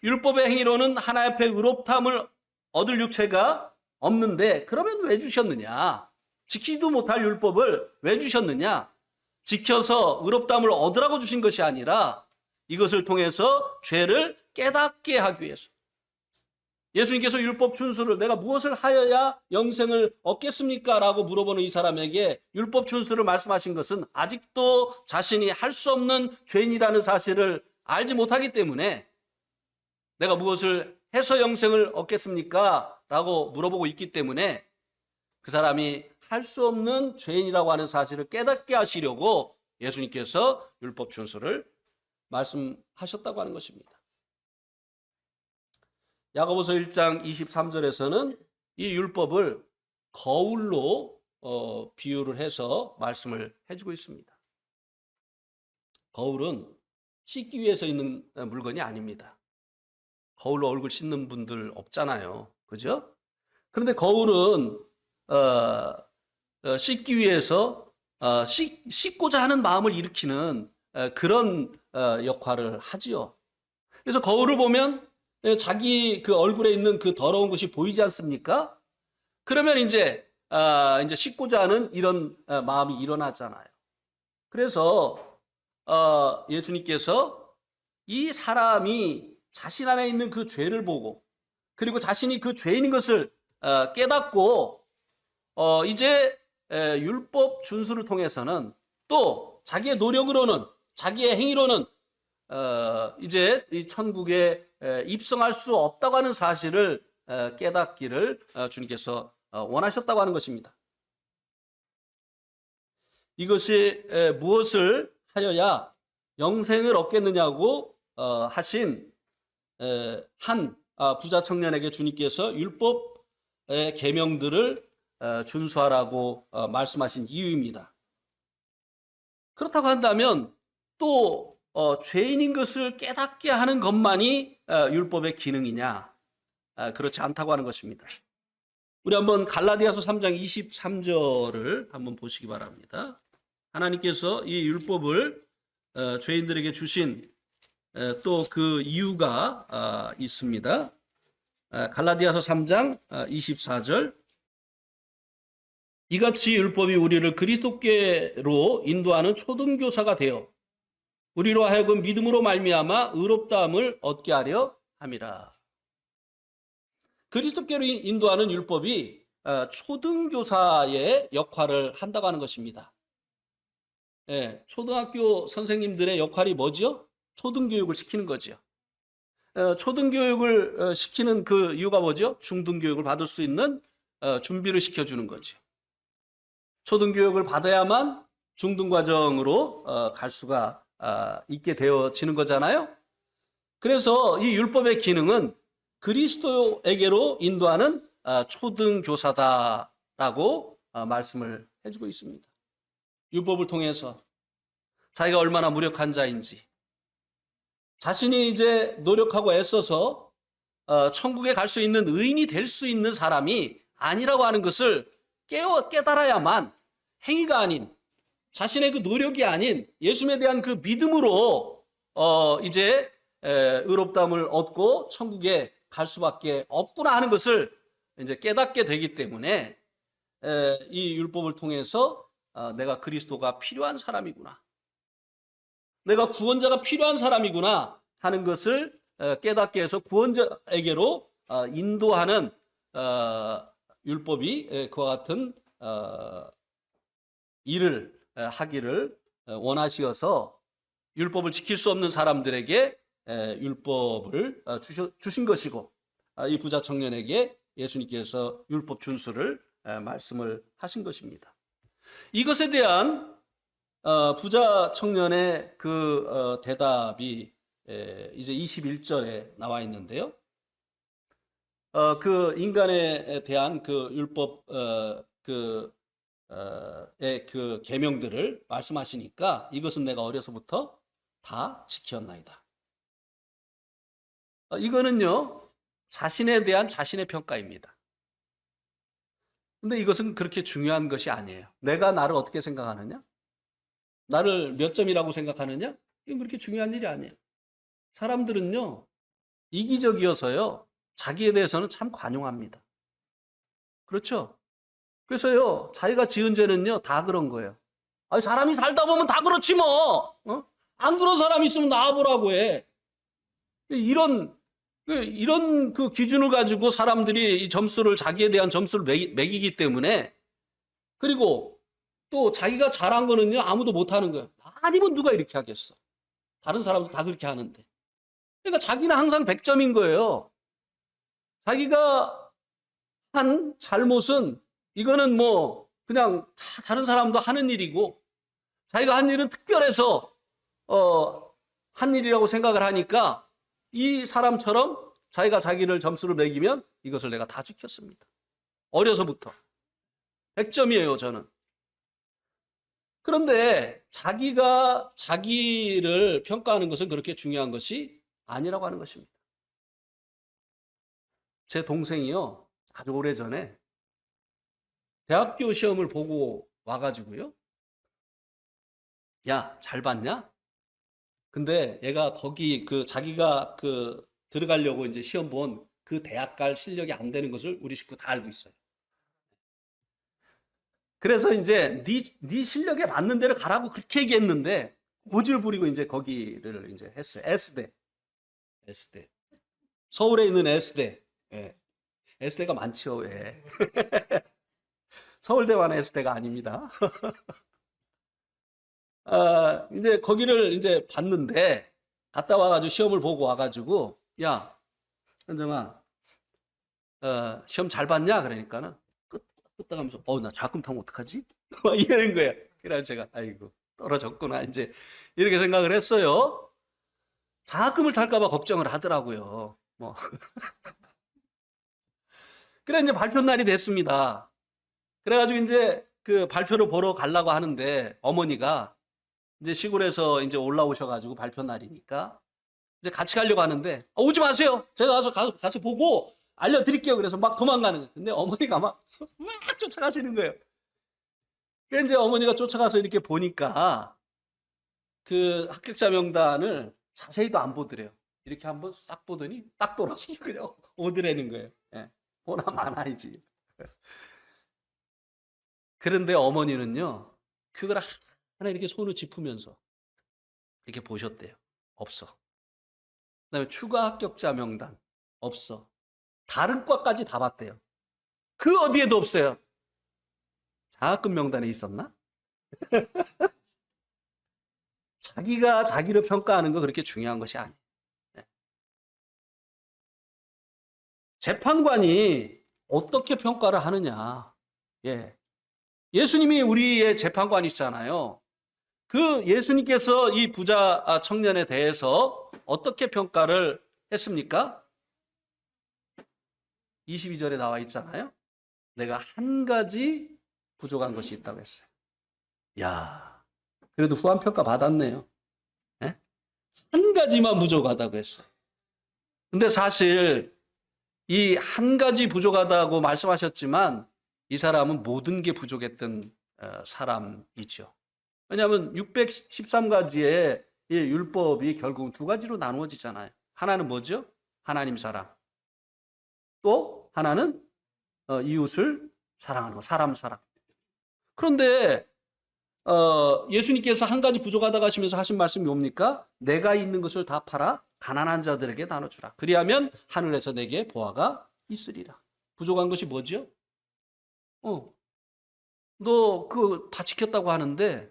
율법의 행위로는 하나님 앞에 의롭다함을 얻을 육체가 없는데 그러면 왜 주셨느냐? 지키지도 못할 율법을 왜 주셨느냐? 지켜서 의롭다함을 얻으라고 주신 것이 아니라 이것을 통해서 죄를 깨닫게 하기 위해서. 예수님께서 율법 준수를 내가 무엇을 하여야 영생을 얻겠습니까? 라고 물어보는 이 사람에게 율법 준수를 말씀하신 것은 아직도 자신이 할 수 없는 죄인이라는 사실을 알지 못하기 때문에 내가 무엇을 해서 영생을 얻겠습니까? 라고 물어보고 있기 때문에 그 사람이 할 수 없는 죄인이라고 하는 사실을 깨닫게 하시려고 예수님께서 율법 준수를 말씀하셨다고 하는 것입니다. 야고보서 1장 23절에서는 이 율법을 거울로 비유를 해서 말씀을 해주고 있습니다. 거울은 씻기 위해서 있는 물건이 아닙니다. 거울로 얼굴 씻는 분들 없잖아요. 그죠? 그런데 거울은 씻기 위해서 씻고자 하는 마음을 일으키는 그런 역할을 하지요. 그래서 거울을 보면 자기 그 얼굴에 있는 그 더러운 것이 보이지 않습니까? 그러면 이제 씻고자 하는 이런 마음이 일어나잖아요. 그래서 예수님께서 이 사람이 자신 안에 있는 그 죄를 보고 그리고 자신이 그 죄인인 것을 깨닫고 이제 율법 준수를 통해서는 또 자기의 노력으로는 자기의 행위로는 이제 이 천국에 입성할 수 없다고 하는 사실을 깨닫기를 주님께서 원하셨다고 하는 것입니다. 이것이 무엇을 하여야 영생을 얻겠느냐고 하신 한 부자 청년에게 주님께서 율법의 계명들을 준수하라고 말씀하신 이유입니다. 그렇다고 한다면 또 죄인인 것을 깨닫게 하는 것만이 율법의 기능이냐? 그렇지 않다고 하는 것입니다. 우리 한번 갈라디아서 3장 23절을 한번 보시기 바랍니다. 하나님께서 이 율법을 죄인들에게 주신 또 그 이유가 있습니다. 갈라디아서 3장 24절. 이같이 율법이 우리를 그리스도께로 인도하는 초등교사가 되어 우리로 하여금 믿음으로 말미암아 의롭다함을 얻게 하려 함이라. 그리스도께로 인도하는 율법이 초등교사의 역할을 한다고 하는 것입니다. 초등학교 선생님들의 역할이 뭐죠? 초등교육을 시키는 거죠. 초등교육을 시키는 그 이유가 뭐죠? 중등교육을 받을 수 있는 준비를 시켜주는 거죠. 초등교육을 받아야만 중등과정으로 갈 수가 있게 되어지는 거잖아요. 그래서 이 율법의 기능은 그리스도에게로 인도하는 초등교사다라고 말씀을 해주고 있습니다. 율법을 통해서 자기가 얼마나 무력한 자인지, 자신이 이제 노력하고 애써서 천국에 갈 수 있는 의인이 될 수 있는 사람이 아니라고 하는 것을 깨달아야만 행위가 아닌, 자신의 그 노력이 아닌 예수님에 대한 그 믿음으로 이제 의롭다함을 얻고 천국에 갈 수밖에 없구나 하는 것을 이제 깨닫게 되기 때문에 이 율법을 통해서 내가 그리스도가 필요한 사람이구나, 내가 구원자가 필요한 사람이구나 하는 것을 깨닫게 해서 구원자에게로 인도하는 율법이 그와 같은 일을 하기를 원하시어서 율법을 지킬 수 없는 사람들에게 율법을 주신 것이고, 이 부자 청년에게 예수님께서 율법 준수를 말씀을 하신 것입니다. 이것에 대한 부자 청년의 그 대답이 이제 21절에 나와 있는데요. 그 인간에 대한 그 율법의 그 계명들을 말씀하시니까 이것은 내가 어려서부터 다 지켰나이다. 이거는요, 자신에 대한 자신의 평가입니다. 근데 이것은 그렇게 중요한 것이 아니에요. 내가 나를 어떻게 생각하느냐? 나를 몇 점이라고 생각하느냐? 이건 그렇게 중요한 일이 아니에요. 사람들은요, 이기적이어서요, 자기에 대해서는 참 관용합니다. 그렇죠? 그래서요, 자기가 지은 죄는요, 다 그런 거예요. 아니, 사람이 살다 보면 다 그렇지 뭐. 안 그런 사람이 있으면 나와보라고 해. 이런 그 기준을 가지고 사람들이 이 점수를, 자기에 대한 점수를 매기기 때문에, 그리고 또 자기가 잘한 거는요, 아무도 못하는 거예요. 아니면 누가 이렇게 하겠어. 다른 사람도 다 그렇게 하는데. 그러니까 자기는 항상 100점인 거예요. 자기가 한 잘못은, 이거는 뭐 그냥 다 다른 사람도 하는 일이고, 자기가 한 일은 특별해서 한 일이라고 생각을 하니까 이 사람처럼 자기가 자기를 점수를 매기면 이것을 내가 다 지켰습니다. 어려서부터 100점이에요 저는. 그런데 자기가 자기를 평가하는 것은 그렇게 중요한 것이 아니라고 하는 것입니다. 제 동생이요, 아주 오래전에 대학교 시험을 보고 와가지고요, 야, 잘 봤냐? 근데 얘가 거기 자기가 들어가려고 이제 시험 본 그 대학 갈 실력이 안 되는 것을 우리 식구 다 알고 있어요. 그래서 이제 네 실력에 맞는 데를 가라고 그렇게 얘기했는데 고집을 부리고 이제 거기를 이제 했어요. S대. 서울에 있는 S대. 예. S대가 많죠. 예. 서울대만 S대가 아닙니다. 이제 거기를 이제 봤는데, 갔다 와가지고 시험을 보고 와가지고, 야, 현정아, 시험 잘 봤냐? 그러니까는 끄떡하면서, 나 작금 타면 어떡하지? 막 이러는 거야. 그래서 제가, 아이고, 떨어졌구나. 이제 이렇게 생각을 했어요. 장학금을 탈까봐 걱정을 하더라고요. 뭐. 그래 이제 발표 날이 됐습니다. 그래가지고 이제 그 발표를 보러 가려고 하는데 어머니가 이제 시골에서 이제 올라오셔가지고 발표 날이니까 이제 같이 가려고 하는데 오지 마세요. 제가 가서 보고 알려드릴게요. 그래서 막 도망가는 거예요. 근데 어머니가 막 쫓아가시는 거예요. 그래서 이제 어머니가 쫓아가서 이렇게 보니까 그 합격자 명단을 자세히도 안 보더래요. 이렇게 한번 싹 보더니 딱 돌아서 그냥 오더라는 거예요. 예. 보나 마나이지. 그런데 어머니는요, 그걸 하나 이렇게 손을 짚으면서 이렇게 보셨대요. 없어. 그다음에 추가 합격자 명단 없어. 다른 과까지 다 봤대요. 그 어디에도 없어요. 장학금 명단에 있었나? 자기가 자기를 평가하는 거 그렇게 중요한 것이 아니에요. 재판관이 어떻게 평가를 하느냐. 예. 예수님이 우리의 재판관이시잖아요. 그 예수님께서 이 부자 청년에 대해서 어떻게 평가를 했습니까? 22절에 나와 있잖아요. 내가 한 가지 부족한 것이 있다고 했어요. 야, 그래도 후한 평가 받았네요. 예? 한 가지만 부족하다고 했어요. 근데 사실 이 한 가지 부족하다고 말씀하셨지만 이 사람은 모든 게 부족했던 사람이죠. 왜냐하면 613가지의 율법이 결국은 두 가지로 나누어지잖아요. 하나는 뭐죠? 하나님 사랑. 또 하나는 이웃을 사랑하는 거, 사람 사랑. 그런데 예수님께서 한 가지 부족하다고 하시면서 하신 말씀이 뭡니까? 내가 있는 것을 다 팔아 가난한 자들에게 나눠주라. 그리하면 하늘에서 내게 보화가 있으리라. 부족한 것이 뭐죠? 너 그 다 지켰다고 하는데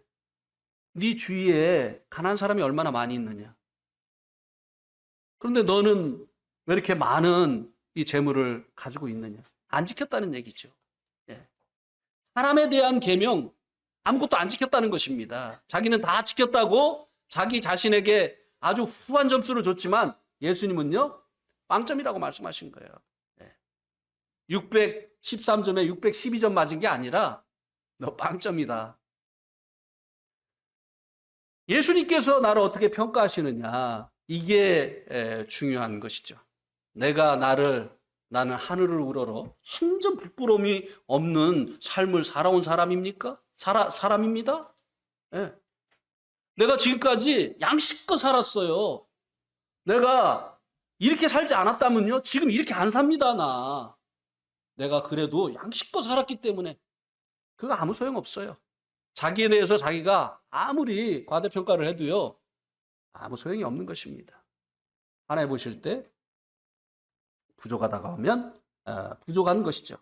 네 주위에 가난한 사람이 얼마나 많이 있느냐? 그런데 너는 왜 이렇게 많은 이 재물을 가지고 있느냐? 안 지켰다는 얘기죠. 예. 사람에 대한 계명 아무것도 안 지켰다는 것입니다. 자기는 다 지켰다고 자기 자신에게 아주 후한 점수를 줬지만 예수님은요, 빵점이라고 말씀하신 거예요. 613점에 612점 맞은 게 아니라 너 빵점이다. 예수님께서 나를 어떻게 평가하시느냐, 이게 중요한 것이죠. 나는 하늘을 우러러 한 점 부끄러움이 없는 삶을 살아온 사람입니까? 사람입니다. 예. 내가 지금까지 양식껏 살았어요. 내가 이렇게 살지 않았다면요, 지금 이렇게 안 삽니다, 나. 내가 그래도 양식껏 살았기 때문에 그거 아무 소용없어요. 자기에 대해서 자기가 아무리 과대평가를 해도요, 아무 소용이 없는 것입니다. 하나님 보실 때 부족하다가 하면 부족한 것이죠.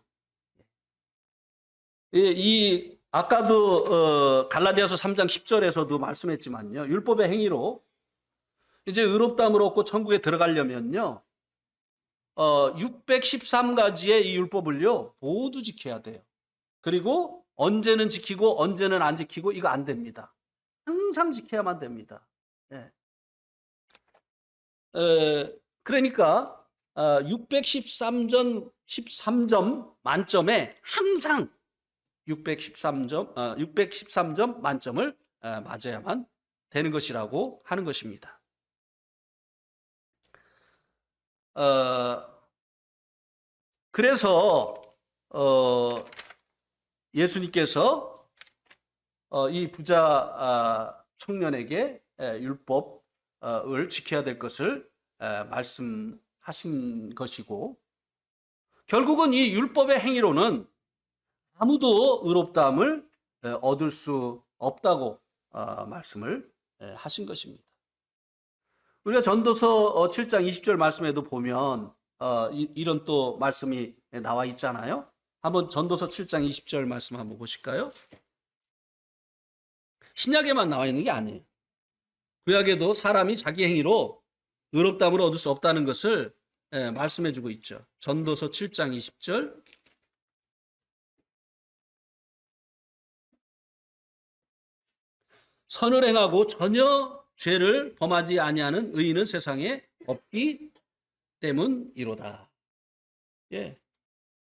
아까도 갈라디아서 3장 10절에서도 말씀했지만요, 율법의 행위로 이제 의롭다함을 얻고 천국에 들어가려면요, 613가지의 이 율법을요 모두 지켜야 돼요. 그리고 언제는 지키고 언제는 안 지키고 이거 안 됩니다. 항상 지켜야만 됩니다. 예. 그러니까 613점 만점에 항상 613점 만점을 맞아야만 되는 것이라고 하는 것입니다. 그래서 예수님께서 이 부자 청년에게 율법을 지켜야 될 것을 말씀하신 것이고, 결국은 이 율법의 행위로는 아무도 의롭다함을 얻을 수 없다고 말씀을 하신 것입니다. 우리가 전도서 7장 20절 말씀에도 보면 이런 또 말씀이 나와 있잖아요. 한번 전도서 7장 20절 말씀 한번 보실까요? 신약에만 나와 있는 게 아니에요. 구약에도 사람이 자기 행위로 의롭다함을 얻을 수 없다는 것을 말씀해 주고 있죠. 전도서 7장 20절. 선을 행하고 전혀 죄를 범하지 아니하는 의인은 세상에 없기 때문이로다. 예.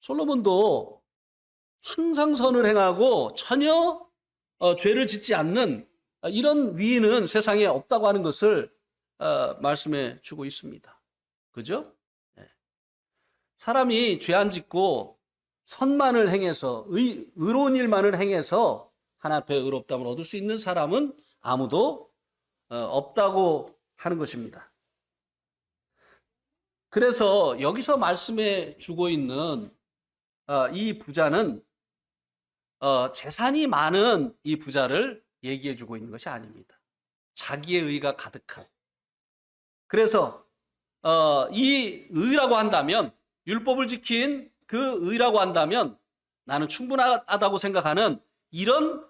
솔로몬도 항상 선을 행하고 전혀 죄를 짓지 않는 이런 위인은 세상에 없다고 하는 것을 말씀해 주고 있습니다. 그죠? 예. 사람이 죄 안 짓고 선만을 행해서 의로운 일만을 행해서 하나님 앞에 의롭다함을 얻을 수 있는 사람은 아무도 없다고 하는 것입니다. 그래서 여기서 말씀해 주고 있는 이 부자는 재산이 많은 이 부자를 얘기해 주고 있는 것이 아닙니다. 자기의 의가 가득한. 그래서 이 의라고 한다면, 율법을 지킨 그 의라고 한다면 나는 충분하다고 생각하는 이런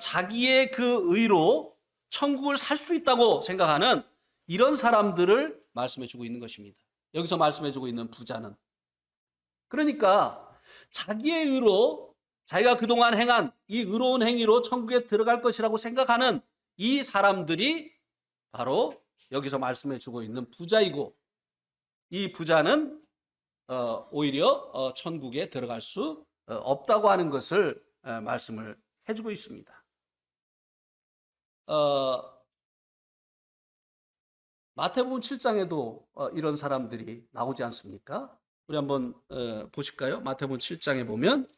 자기의 그 의로 천국을 살 수 있다고 생각하는 이런 사람들을 말씀해 주고 있는 것입니다. 여기서 말씀해 주고 있는 부자는. 그러니까 자기의 의로, 자기가 그동안 행한 이 의로운 행위로 천국에 들어갈 것이라고 생각하는 이 사람들이 바로 여기서 말씀해 주고 있는 부자이고, 이 부자는 오히려 천국에 들어갈 수 없다고 하는 것을 말씀을 해주고 있습니다. 마태복음 7장에도 이런 사람들이 나오지 않습니까? 우리 한번 보실까요? 마태복음 7장에 보면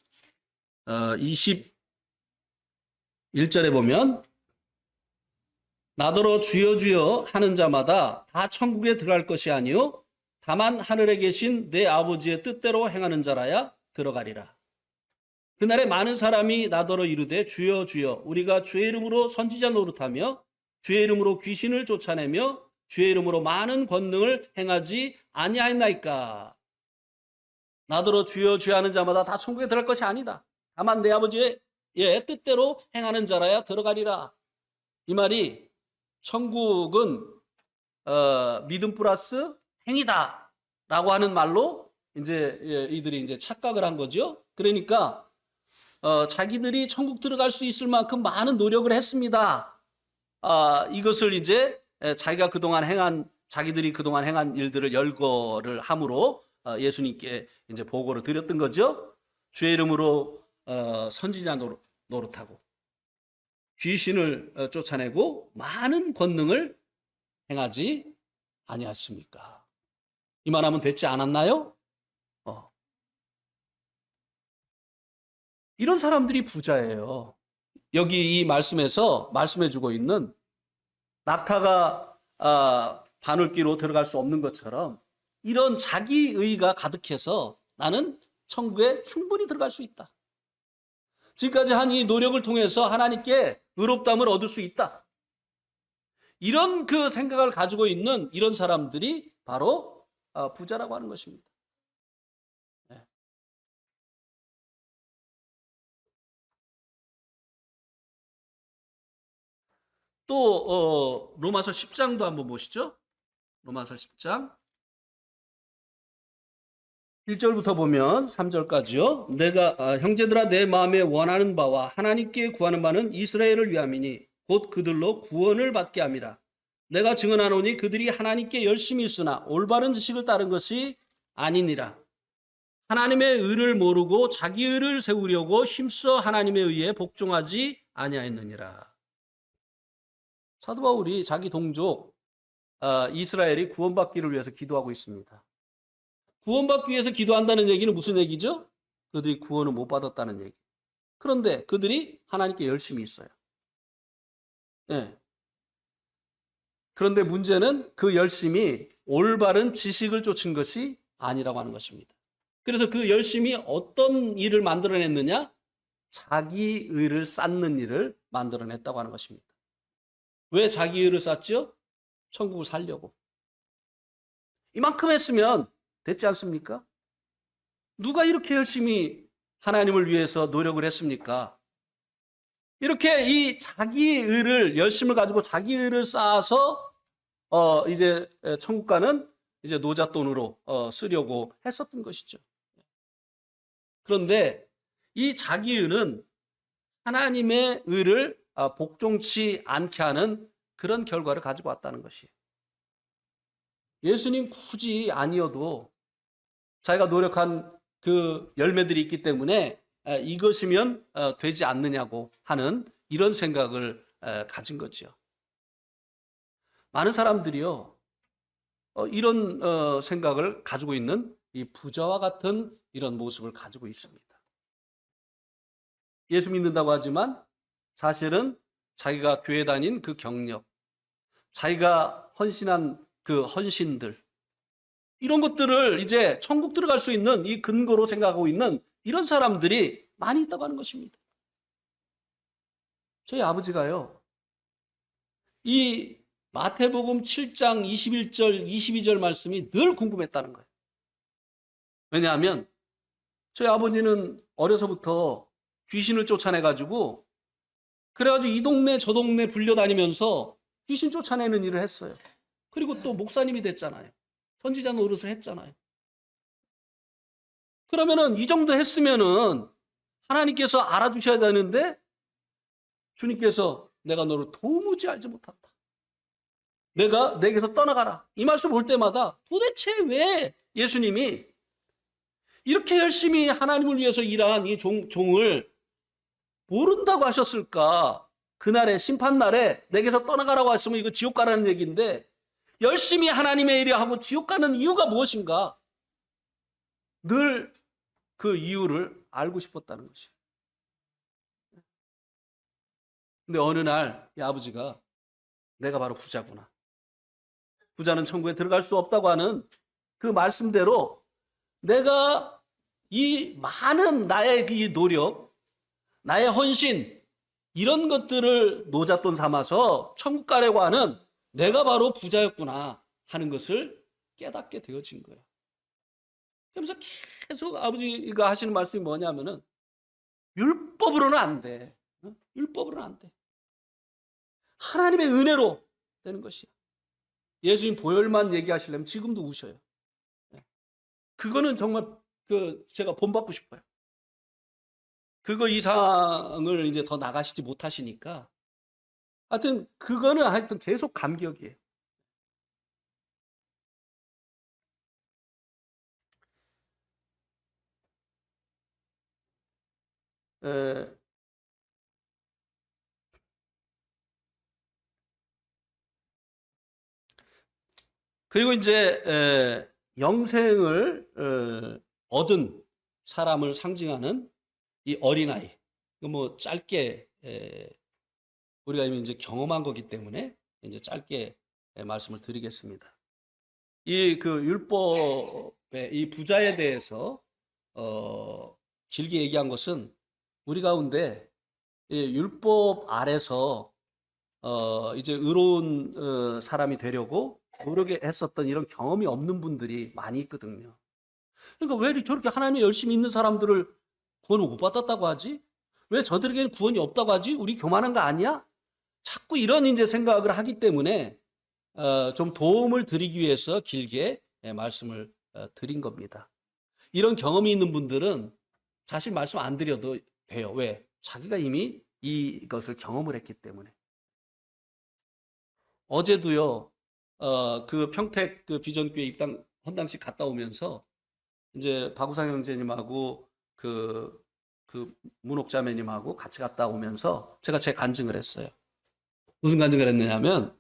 21절에 보면 나더러 주여 주여 하는 자마다 다 천국에 들어갈 것이 아니요 다만 하늘에 계신 내 아버지의 뜻대로 행하는 자라야 들어가리라. 그날에 많은 사람이 나더러 이르되 주여 주여 우리가 주의 이름으로 선지자 노릇하며 주의 이름으로 귀신을 쫓아내며 주의 이름으로 많은 권능을 행하지 아니하였나이까. 나더러 주여 주여 하는 자마다 다 천국에 들어갈 것이 아니다. 다만 내 아버지의 뜻대로 행하는 자라야 들어가리라. 이 말이 천국은 믿음 플러스 행위다 라고 하는 말로 이제 이들이 이제 착각을 한 거죠. 그러니까 자기들이 천국 들어갈 수 있을 만큼 많은 노력을 했습니다. 이것을 이제 자기들이 그동안 행한 일들을 열거를 함으로 예수님께 이제 보고를 드렸던 거죠. 주의 이름으로 선지자 노릇하고 귀신을 쫓아내고 많은 권능을 행하지 아니하십니까? 이만하면 됐지 않았나요? 이런 사람들이 부자예요. 여기 이 말씀에서 말씀해 주고 있는 낙타가 바늘귀로 들어갈 수 없는 것처럼 이런 자기의가 가득해서 나는 천국에 충분히 들어갈 수 있다. 지금까지 한 이 노력을 통해서 하나님께 의롭다함을 얻을 수 있다. 이런 그 생각을 가지고 있는 이런 사람들이 바로 부자라고 하는 것입니다. 네. 또 로마서 10장도 한번 보시죠. 로마서 10장 1절부터 보면 3절까지요. 내가 형제들아 내 마음에 원하는 바와 하나님께 구하는 바는 이스라엘을 위함이니 곧 그들로 구원을 받게 함이라. 내가 증언하노니 그들이 하나님께 열심히 있으나 올바른 지식을 따른 것이 아니니라. 하나님의 의를 모르고 자기 의를 세우려고 힘써 하나님의 의에 복종하지 아니하였느니라. 사도 바울이 자기 동족 이스라엘이 구원받기를 위해서 기도하고 있습니다. 구원받기 위해서 기도한다는 얘기는 무슨 얘기죠? 그들이 구원을 못 받았다는 얘기. 그런데 그들이 하나님께 열심히 있어요. 네. 그런데 문제는 그 열심이 올바른 지식을 쫓은 것이 아니라고 하는 것입니다. 그래서 그 열심이 어떤 일을 만들어냈느냐? 자기 의를 쌓는 일을 만들어냈다고 하는 것입니다. 왜 자기 의를 쌓죠? 천국을 살려고. 이만큼 했으면 됐지 않습니까? 누가 이렇게 열심히 하나님을 위해서 노력을 했습니까? 이렇게 이 자기 의를 열심을 가지고 자기 의를 쌓아서 이제 천국 가는 이제 노잣돈으로 쓰려고 했었던 것이죠. 그런데 이 자기 의는 하나님의 의를 복종치 않게 하는 그런 결과를 가지고 왔다는 것이에요. 예수님 굳이 아니어도 자기가 노력한 그 열매들이 있기 때문에 이것이면 되지 않느냐고 하는 이런 생각을 가진 거죠. 많은 사람들이요, 이런 생각을 가지고 있는 이 부자와 같은 이런 모습을 가지고 있습니다. 예수 믿는다고 하지만 사실은 자기가 교회 다닌 그 경력, 자기가 헌신한 그 헌신들, 이런 것들을 이제 천국 들어갈 수 있는 이 근거로 생각하고 있는 이런 사람들이 많이 있다고 하는 것입니다. 저희 아버지가요, 이 마태복음 7장 21절, 22절 말씀이 늘 궁금했다는 거예요. 왜냐하면 저희 아버지는 어려서부터 귀신을 쫓아내가지고 그래가지고 이 동네 저 동네 불려다니면서 귀신 쫓아내는 일을 했어요. 그리고 또 목사님이 됐잖아요. 선지자 노릇을 했잖아요. 그러면은 이 정도 했으면은 하나님께서 알아주셔야 되는데 주님께서 내가 너를 도무지 알지 못한다. 내가 내게서 떠나가라. 이 말씀 볼 때마다 도대체 왜 예수님이 이렇게 열심히 하나님을 위해서 일한 이 종을 모른다고 하셨을까? 그날의 심판날에 내게서 떠나가라고 했으면 이거 지옥 가라는 얘기인데 열심히 하나님의 일을 하고 지옥 가는 이유가 무엇인가? 늘 그 이유를 알고 싶었다는 것이에요. 근데 어느 날 이 아버지가 내가 바로 부자구나. 부자는 천국에 들어갈 수 없다고 하는 그 말씀대로 내가 이 많은 나의 이 노력, 나의 헌신, 이런 것들을 노잣돈 삼아서 천국 가려고 하는 내가 바로 부자였구나 하는 것을 깨닫게 되어진 거예요. 그러면서 계속 아버지가 하시는 말씀이 뭐냐면은 율법으로는 안 돼. 율법으로는 안 돼. 하나님의 은혜로 되는 것이야. 예수님 보혈만 얘기하시려면 지금도 우셔요. 그거는 정말 제가 본받고 싶어요. 그거 이상을 이제 더 나가시지 못하시니까 하여튼 그거는 하여튼 계속 감격이에요. 그리고 이제 영생을 얻은 사람을 상징하는 이 어린아이, 뭐 짧게 우리가 이제 경험한 거기 때문에 이제 짧게 말씀을 드리겠습니다. 이 그 율법의 이 부자에 대해서 길게 얘기한 것은 우리 가운데 이 율법 아래서 이제 의로운 사람이 되려고 노력했었던 이런 경험이 없는 분들이 많이 있거든요. 그러니까 왜 저렇게 하나님의 열심히 있는 사람들을 구원을 못 받았다고 하지? 왜 저들에게는 구원이 없다고 하지? 우리 교만한 거 아니야? 자꾸 이런 이제 생각을 하기 때문에 좀 도움을 드리기 위해서 길게 말씀을 드린 겁니다. 이런 경험이 있는 분들은 사실 말씀 안 드려도 돼요. 왜? 자기가 이미 이것을 경험을 했기 때문에. 어제도요, 그 평택 그 비전교회 입당 헌당식 갔다 오면서 이제 박우상 형제님하고 그 문옥자매님하고 같이 갔다 오면서 제가 제 간증을 했어요. 무슨 간증을 했느냐면,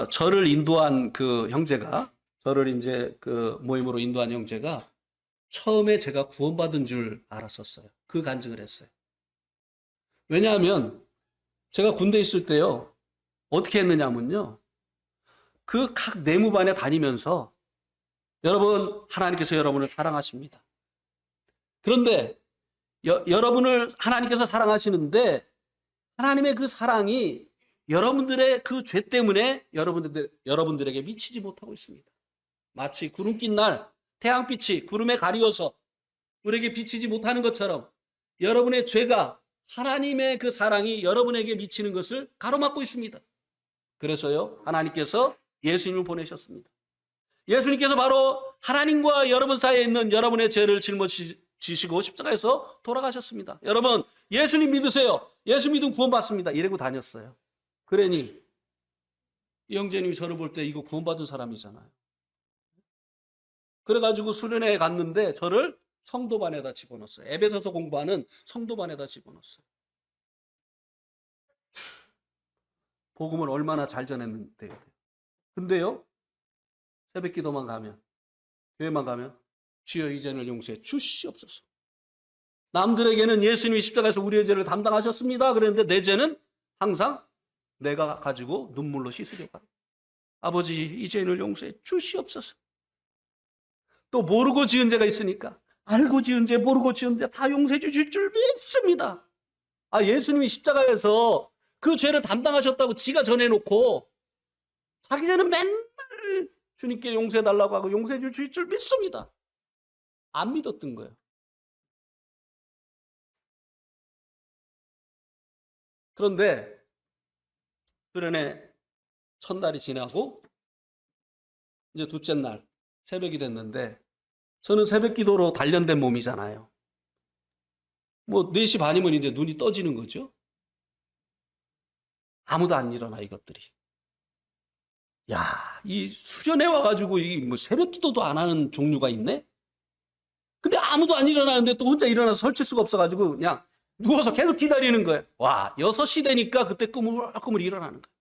저를 인도한 그 형제가, 저를 이제 그 모임으로 인도한 형제가 처음에 제가 구원받은 줄 알았었어요. 그 간증을 했어요. 왜냐하면 제가 군대에 있을 때요, 어떻게 했느냐면요, 그 각 내무반에 다니면서 여러분, 하나님께서 여러분을 사랑하십니다. 그런데 여러분을 하나님께서 사랑하시는데 하나님의 그 사랑이 여러분들의 그 죄 때문에 여러분들에게 미치지 못하고 있습니다. 마치 구름 낀 날 태양빛이 구름에 가리워서 우리에게 비치지 못하는 것처럼 여러분의 죄가 하나님의 그 사랑이 여러분에게 미치는 것을 가로막고 있습니다. 그래서요, 하나님께서 예수님을 보내셨습니다. 예수님께서 바로 하나님과 여러분 사이에 있는 여러분의 죄를 짊어지시고 십자가에서 돌아가셨습니다. 여러분, 예수님 믿으세요. 예수 믿으면 구원받습니다. 이러고 다녔어요. 그러니 이 형제님이 저를 볼 때 이거 구원받은 사람이잖아요. 그래가지고 수련회에 갔는데 저를 성도반에다 집어넣었어요. 에베소서 공부하는 성도반에다 집어넣었어요. 복음을 얼마나 잘 전했는데요. 근데요, 새벽 기도만 가면, 교회만 가면, 주여 이 죄를 용서해 주시옵소서. 남들에게는 예수님이 십자가에서 우리의 죄를 담당하셨습니다. 그랬는데 내 죄는 항상 내가 가지고 눈물로 씻으려고 합니다. 아버지 이 죄를 용서해 주시옵소서. 또 모르고 지은 죄가 있으니까 알고 지은 죄 모르고 지은 죄 다 용서해 주실 줄 믿습니다. 예수님이 십자가에서 그 죄를 담당하셨다고 지가 전해놓고 자기 죄는 맨날 주님께 용서해달라고 하고 용서해 주실 줄 믿습니다. 안 믿었던 거예요. 그런데 수련회 첫날이 지나고 이제 둘째 날 새벽이 됐는데 저는 새벽 기도로 단련된 몸이잖아요. 뭐 4시 반이면 이제 눈이 떠지는 거죠. 아무도 안 일어나 이것들이. 야, 이 수련회 와가지고 이 뭐 새벽 기도도 안 하는 종류가 있네? 근데 아무도 안 일어나는데 또 혼자 일어나서 설칠 수가 없어가지고 그냥 누워서 계속 기다리는 거예요. 와, 6시 되니까 그때 꾸물꾸물 일어나는 거예요.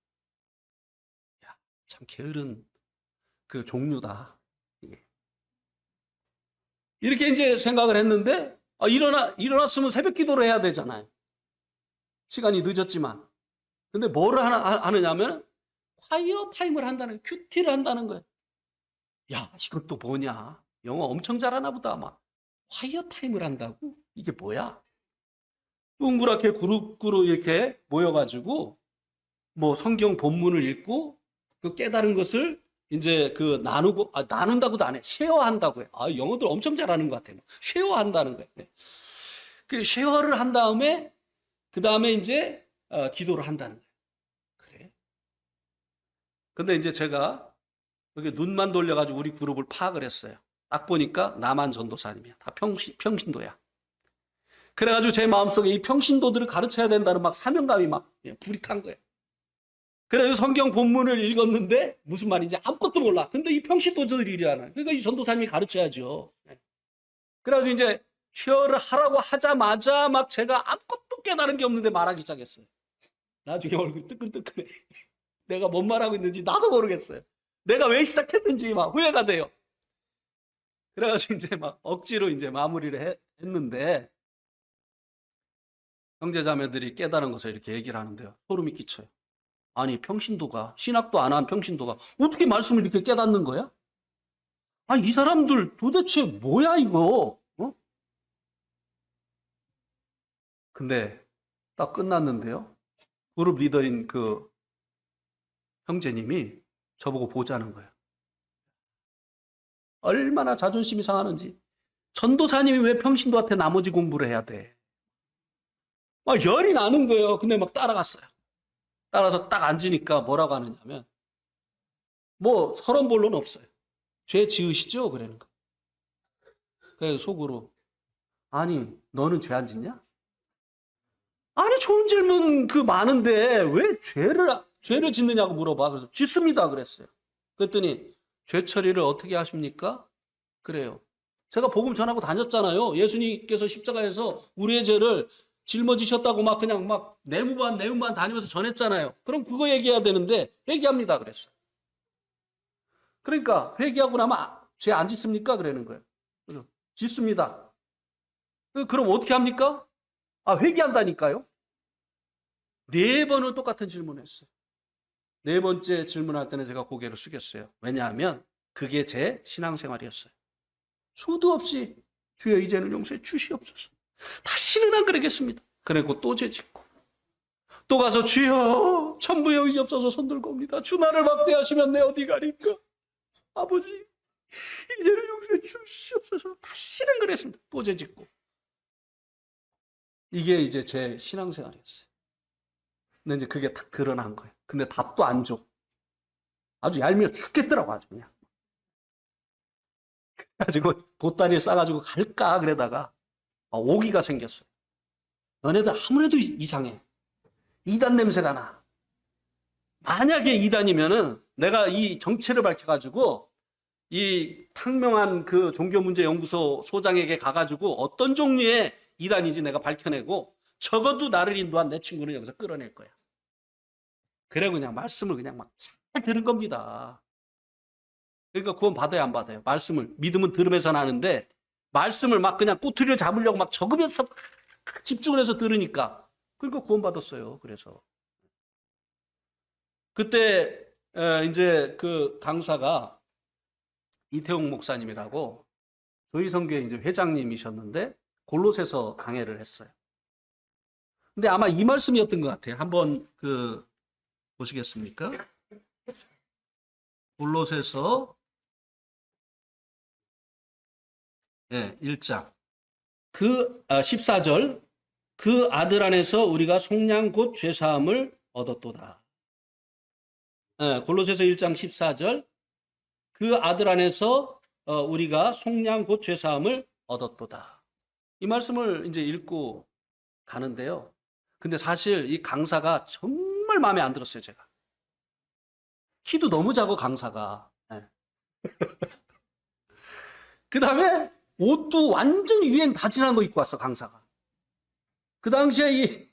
야, 참 게으른 그 종류다. 이렇게 이제 생각을 했는데, 일어났으면 새벽 기도를 해야 되잖아요. 시간이 늦었지만. 근데 뭐를 하느냐면, 콰이어 타임을 한다는, 큐티를 한다는 거예요. 야, 이건 또 뭐냐. 영어 엄청 잘하나 보다, 아마. 콰이어 타임을 한다고? 이게 뭐야? 동그랗게 그룹으로 이렇게 모여가지고, 뭐 성경 본문을 읽고, 그 깨달은 것을 이제 그 나눈다고도 안 해. 쉐어한다고 해. 영어들 엄청 잘하는 것 같아요. 쉐어한다는 거예요. 네. 그 쉐어를 한 다음에, 그 다음에 이제 기도를 한다는 거예요. 그래. 근데 이제 제가 여기 눈만 돌려가지고 우리 그룹을 파악을 했어요. 딱 보니까 나만 전도사님이야. 다 평신도야. 그래가지고 제 마음속에 이 평신도들을 가르쳐야 된다는 막 사명감이 막 불이 탄 거예요. 그래서 성경 본문을 읽었는데 무슨 말인지 아무것도 몰라. 근데 이 평신도들이잖아요. 그러니까 이 전도사님이 가르쳐야죠. 그래가지고 이제 쉐어를 하라고 하자마자 막 제가 아무것도 깨달은 게 없는데 말하기 시작했어요. 나중에 얼굴이 뜨끈뜨끈해. 내가 뭔 말하고 있는지 나도 모르겠어요. 내가 왜 시작했는지 막 후회가 돼요. 그래가지고 이제 막 억지로 이제 마무리를 했는데 형제자매들이 깨달은 것을 이렇게 얘기를 하는데요. 소름이 끼쳐요. 아니 평신도가 신학도 안 한 평신도가 어떻게 말씀을 이렇게 깨닫는 거야? 이 사람들 도대체 뭐야 이거? 근데 딱 끝났는데요. 그룹 리더인 그 형제님이 저보고 보자는 거예요. 얼마나 자존심이 상하는지. 전도사님이 왜 평신도한테 나머지 공부를 해야 돼? 막 열이 나는 거예요. 근데 막 따라갔어요. 따라서 딱 앉으니까 뭐라고 하느냐면 뭐 서론 본론은 없어요. 죄 지으시죠? 그러는 거. 그래서 속으로 아니 너는 죄 안 짓냐? 아니 좋은 질문 그 많은데 왜 죄를 짓느냐고 물어봐. 그래서 짓습니다 그랬어요. 그랬더니 죄 처리를 어떻게 하십니까? 그래요. 제가 복음 전하고 다녔잖아요. 예수님께서 십자가에서 우리의 죄를 짊어지셨다고 막 그냥 막 내무반 다니면서 전했잖아요. 그럼 그거 얘기해야 되는데 회개합니다 그랬어요. 그러니까 회개하고 나면 죄 안 짓습니까? 그러는 거예요. 짓습니다. 그럼 어떻게 합니까? 회개한다니까요. 4번을 똑같은 질문을 했어요. 4번째 질문할 때는 제가 고개를 숙였어요. 왜냐하면 그게 제 신앙생활이었어요. 수도 없이 주여 이 죄를 용서해 주시옵소서. 다시는 안 그러겠습니다. 그리고 또 죄 짓고 또 가서 주여 천부의 의지 없어서 손들고 옵니다. 주 나를 막대하시면 내 어디 가니까 아버지 이 죄를 용서해 주시옵소서. 다시는 그랬습니다. 또 죄 짓고. 이게 이제 제 신앙생활이었어요. 근데 이제 그게 딱 드러난 거예요. 근데 답도 안 줘. 아주 얄미워 죽겠더라고 아주 그냥. 그래가지고 보따리에 싸가지고 갈까 그러다가 오기가 생겼어요. 너네들 아무래도 이상해. 이단 냄새가 나. 만약에 이단이면은 내가 이 정체를 밝혀가지고 이 탕명한 그 종교문제연구소 소장에게 가가지고 어떤 종류의 이단인지 내가 밝혀내고 적어도 나를 인도한 내 친구는 여기서 끌어낼 거야. 그래 그냥 말씀을 그냥 막 잘 들은 겁니다. 그러니까 구원 받아야 안 받아요? 말씀을 믿음은 들으면서 나는데 말씀을 막 그냥 꼬투리를 잡으려고 막 적으면서 막 집중을 해서 들으니까 그러니까 구원 받았어요. 그래서 그때 이제 그 강사가 이태용 목사님이라고 조희성교회 이제 회장님이셨는데 골로새서 강해를 했어요. 근데 아마 이 말씀이었던 것 같아요. 한번 그 보시겠습니까? 골로새서 1장 14절 그 아들 안에서 우리가 속량 곧 죄사함을 얻었도다. 골로새서 1장 14절 그 아들 안에서 우리가 속량 곧 죄사함을 얻었도다. 이 말씀을 이제 읽고 가는데요. 근데 사실 이 강사가 정말 마음에 안 들었어요, 제가. 키도 너무 작고 강사가. 그 다음에 옷도 완전 유행 다 지난 거 입고 왔어, 강사가. 그 당시에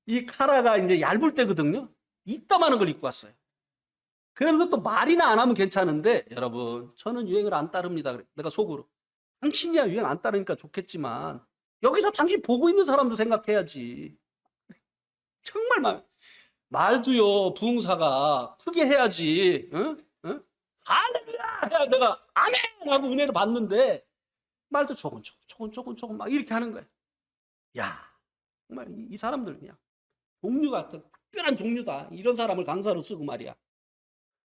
이 카라가 이제 얇을 때거든요. 이따만한 걸 입고 왔어요. 그러면서 또 말이나 안 하면 괜찮은데, 여러분, 저는 유행을 안 따릅니다. 그래. 내가 속으로. 당신이야 유행 안 따르니까 좋겠지만, 여기서 당신 보고 있는 사람도 생각해야지. 정말 말도요, 부흥사가 크게 해야지. 응? 응? 할렐루야! 내가 아멘! 하고 은혜를 받는데, 말도 조금 막 이렇게 하는 거예요. 야, 정말 이 사람들 그냥 종류가 특별한 종류다. 이런 사람을 강사로 쓰고 말이야.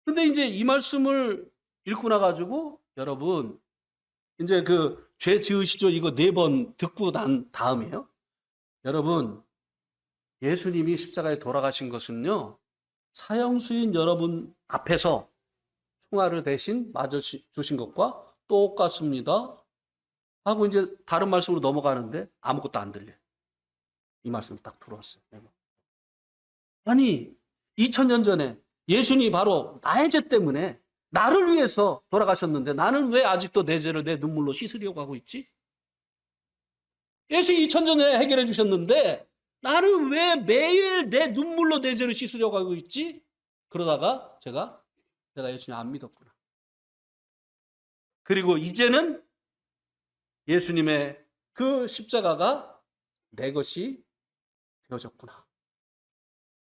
근데 이제 이 말씀을 읽고 나가지고 여러분 이제 그 죄 지으시죠 이거 4번 듣고 난 다음에요. 여러분 예수님이 십자가에 돌아가신 것은요 사형수인 여러분 앞에서 총알을 대신 맞아주신 것과 똑같습니다. 하고 이제 다른 말씀으로 넘어가는데 아무것도 안 들려요. 이 말씀이 딱 들어왔어요. 아니 2000년 전에 예수님이 바로 나의 죄 때문에 나를 위해서 돌아가셨는데 나는 왜 아직도 내 죄를 내 눈물로 씻으려고 하고 있지? 예수 2000년 전에 해결해 주셨는데 나는 왜 매일 내 눈물로 내 죄를 씻으려고 하고 있지? 그러다가 제가 예수님 안 믿었구나. 그리고 이제는 예수님의 그 십자가가 내 것이 되어졌구나.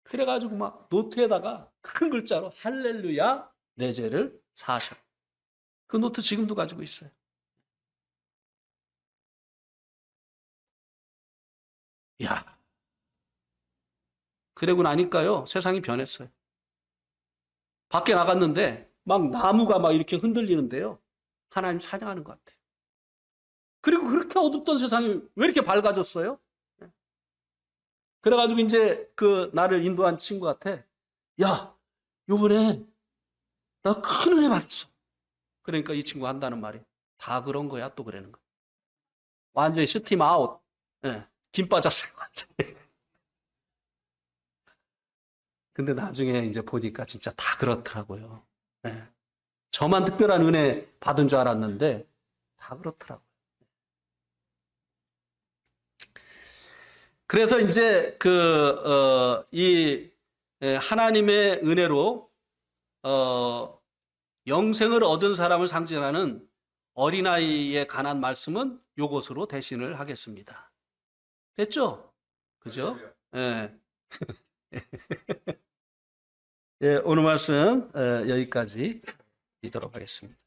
그래가지고 막 노트에다가 큰 글자로 할렐루야 내 죄를 사하셨. 그 노트 지금도 가지고 있어요. 야, 그러고 나니까요 세상이 변했어요. 밖에 나갔는데 막 나무가 막 이렇게 흔들리는데요 하나님 찬양하는 것 같아요. 그리고 그렇게 어둡던 세상이 왜 이렇게 밝아졌어요? 그래가지고 이제 그 나를 인도한 친구한테 야, 요번에 나 큰 은혜 받았어. 그러니까 이 친구 한다는 말이 다 그런 거야 또 그러는 거야. 완전히 스팀 아웃. 김 빠졌어요. 완전히. 근데 나중에 이제 보니까 진짜 다 그렇더라고요. 저만 특별한 은혜 받은 줄 알았는데 다 그렇더라고요. 그래서 이제 이 하나님의 은혜로 영생을 얻은 사람을 상징하는 어린아이에 관한 말씀은 요것으로 대신을 하겠습니다. 됐죠? 그죠? 예. 예, 오늘 말씀 여기까지 드리도록 하겠습니다.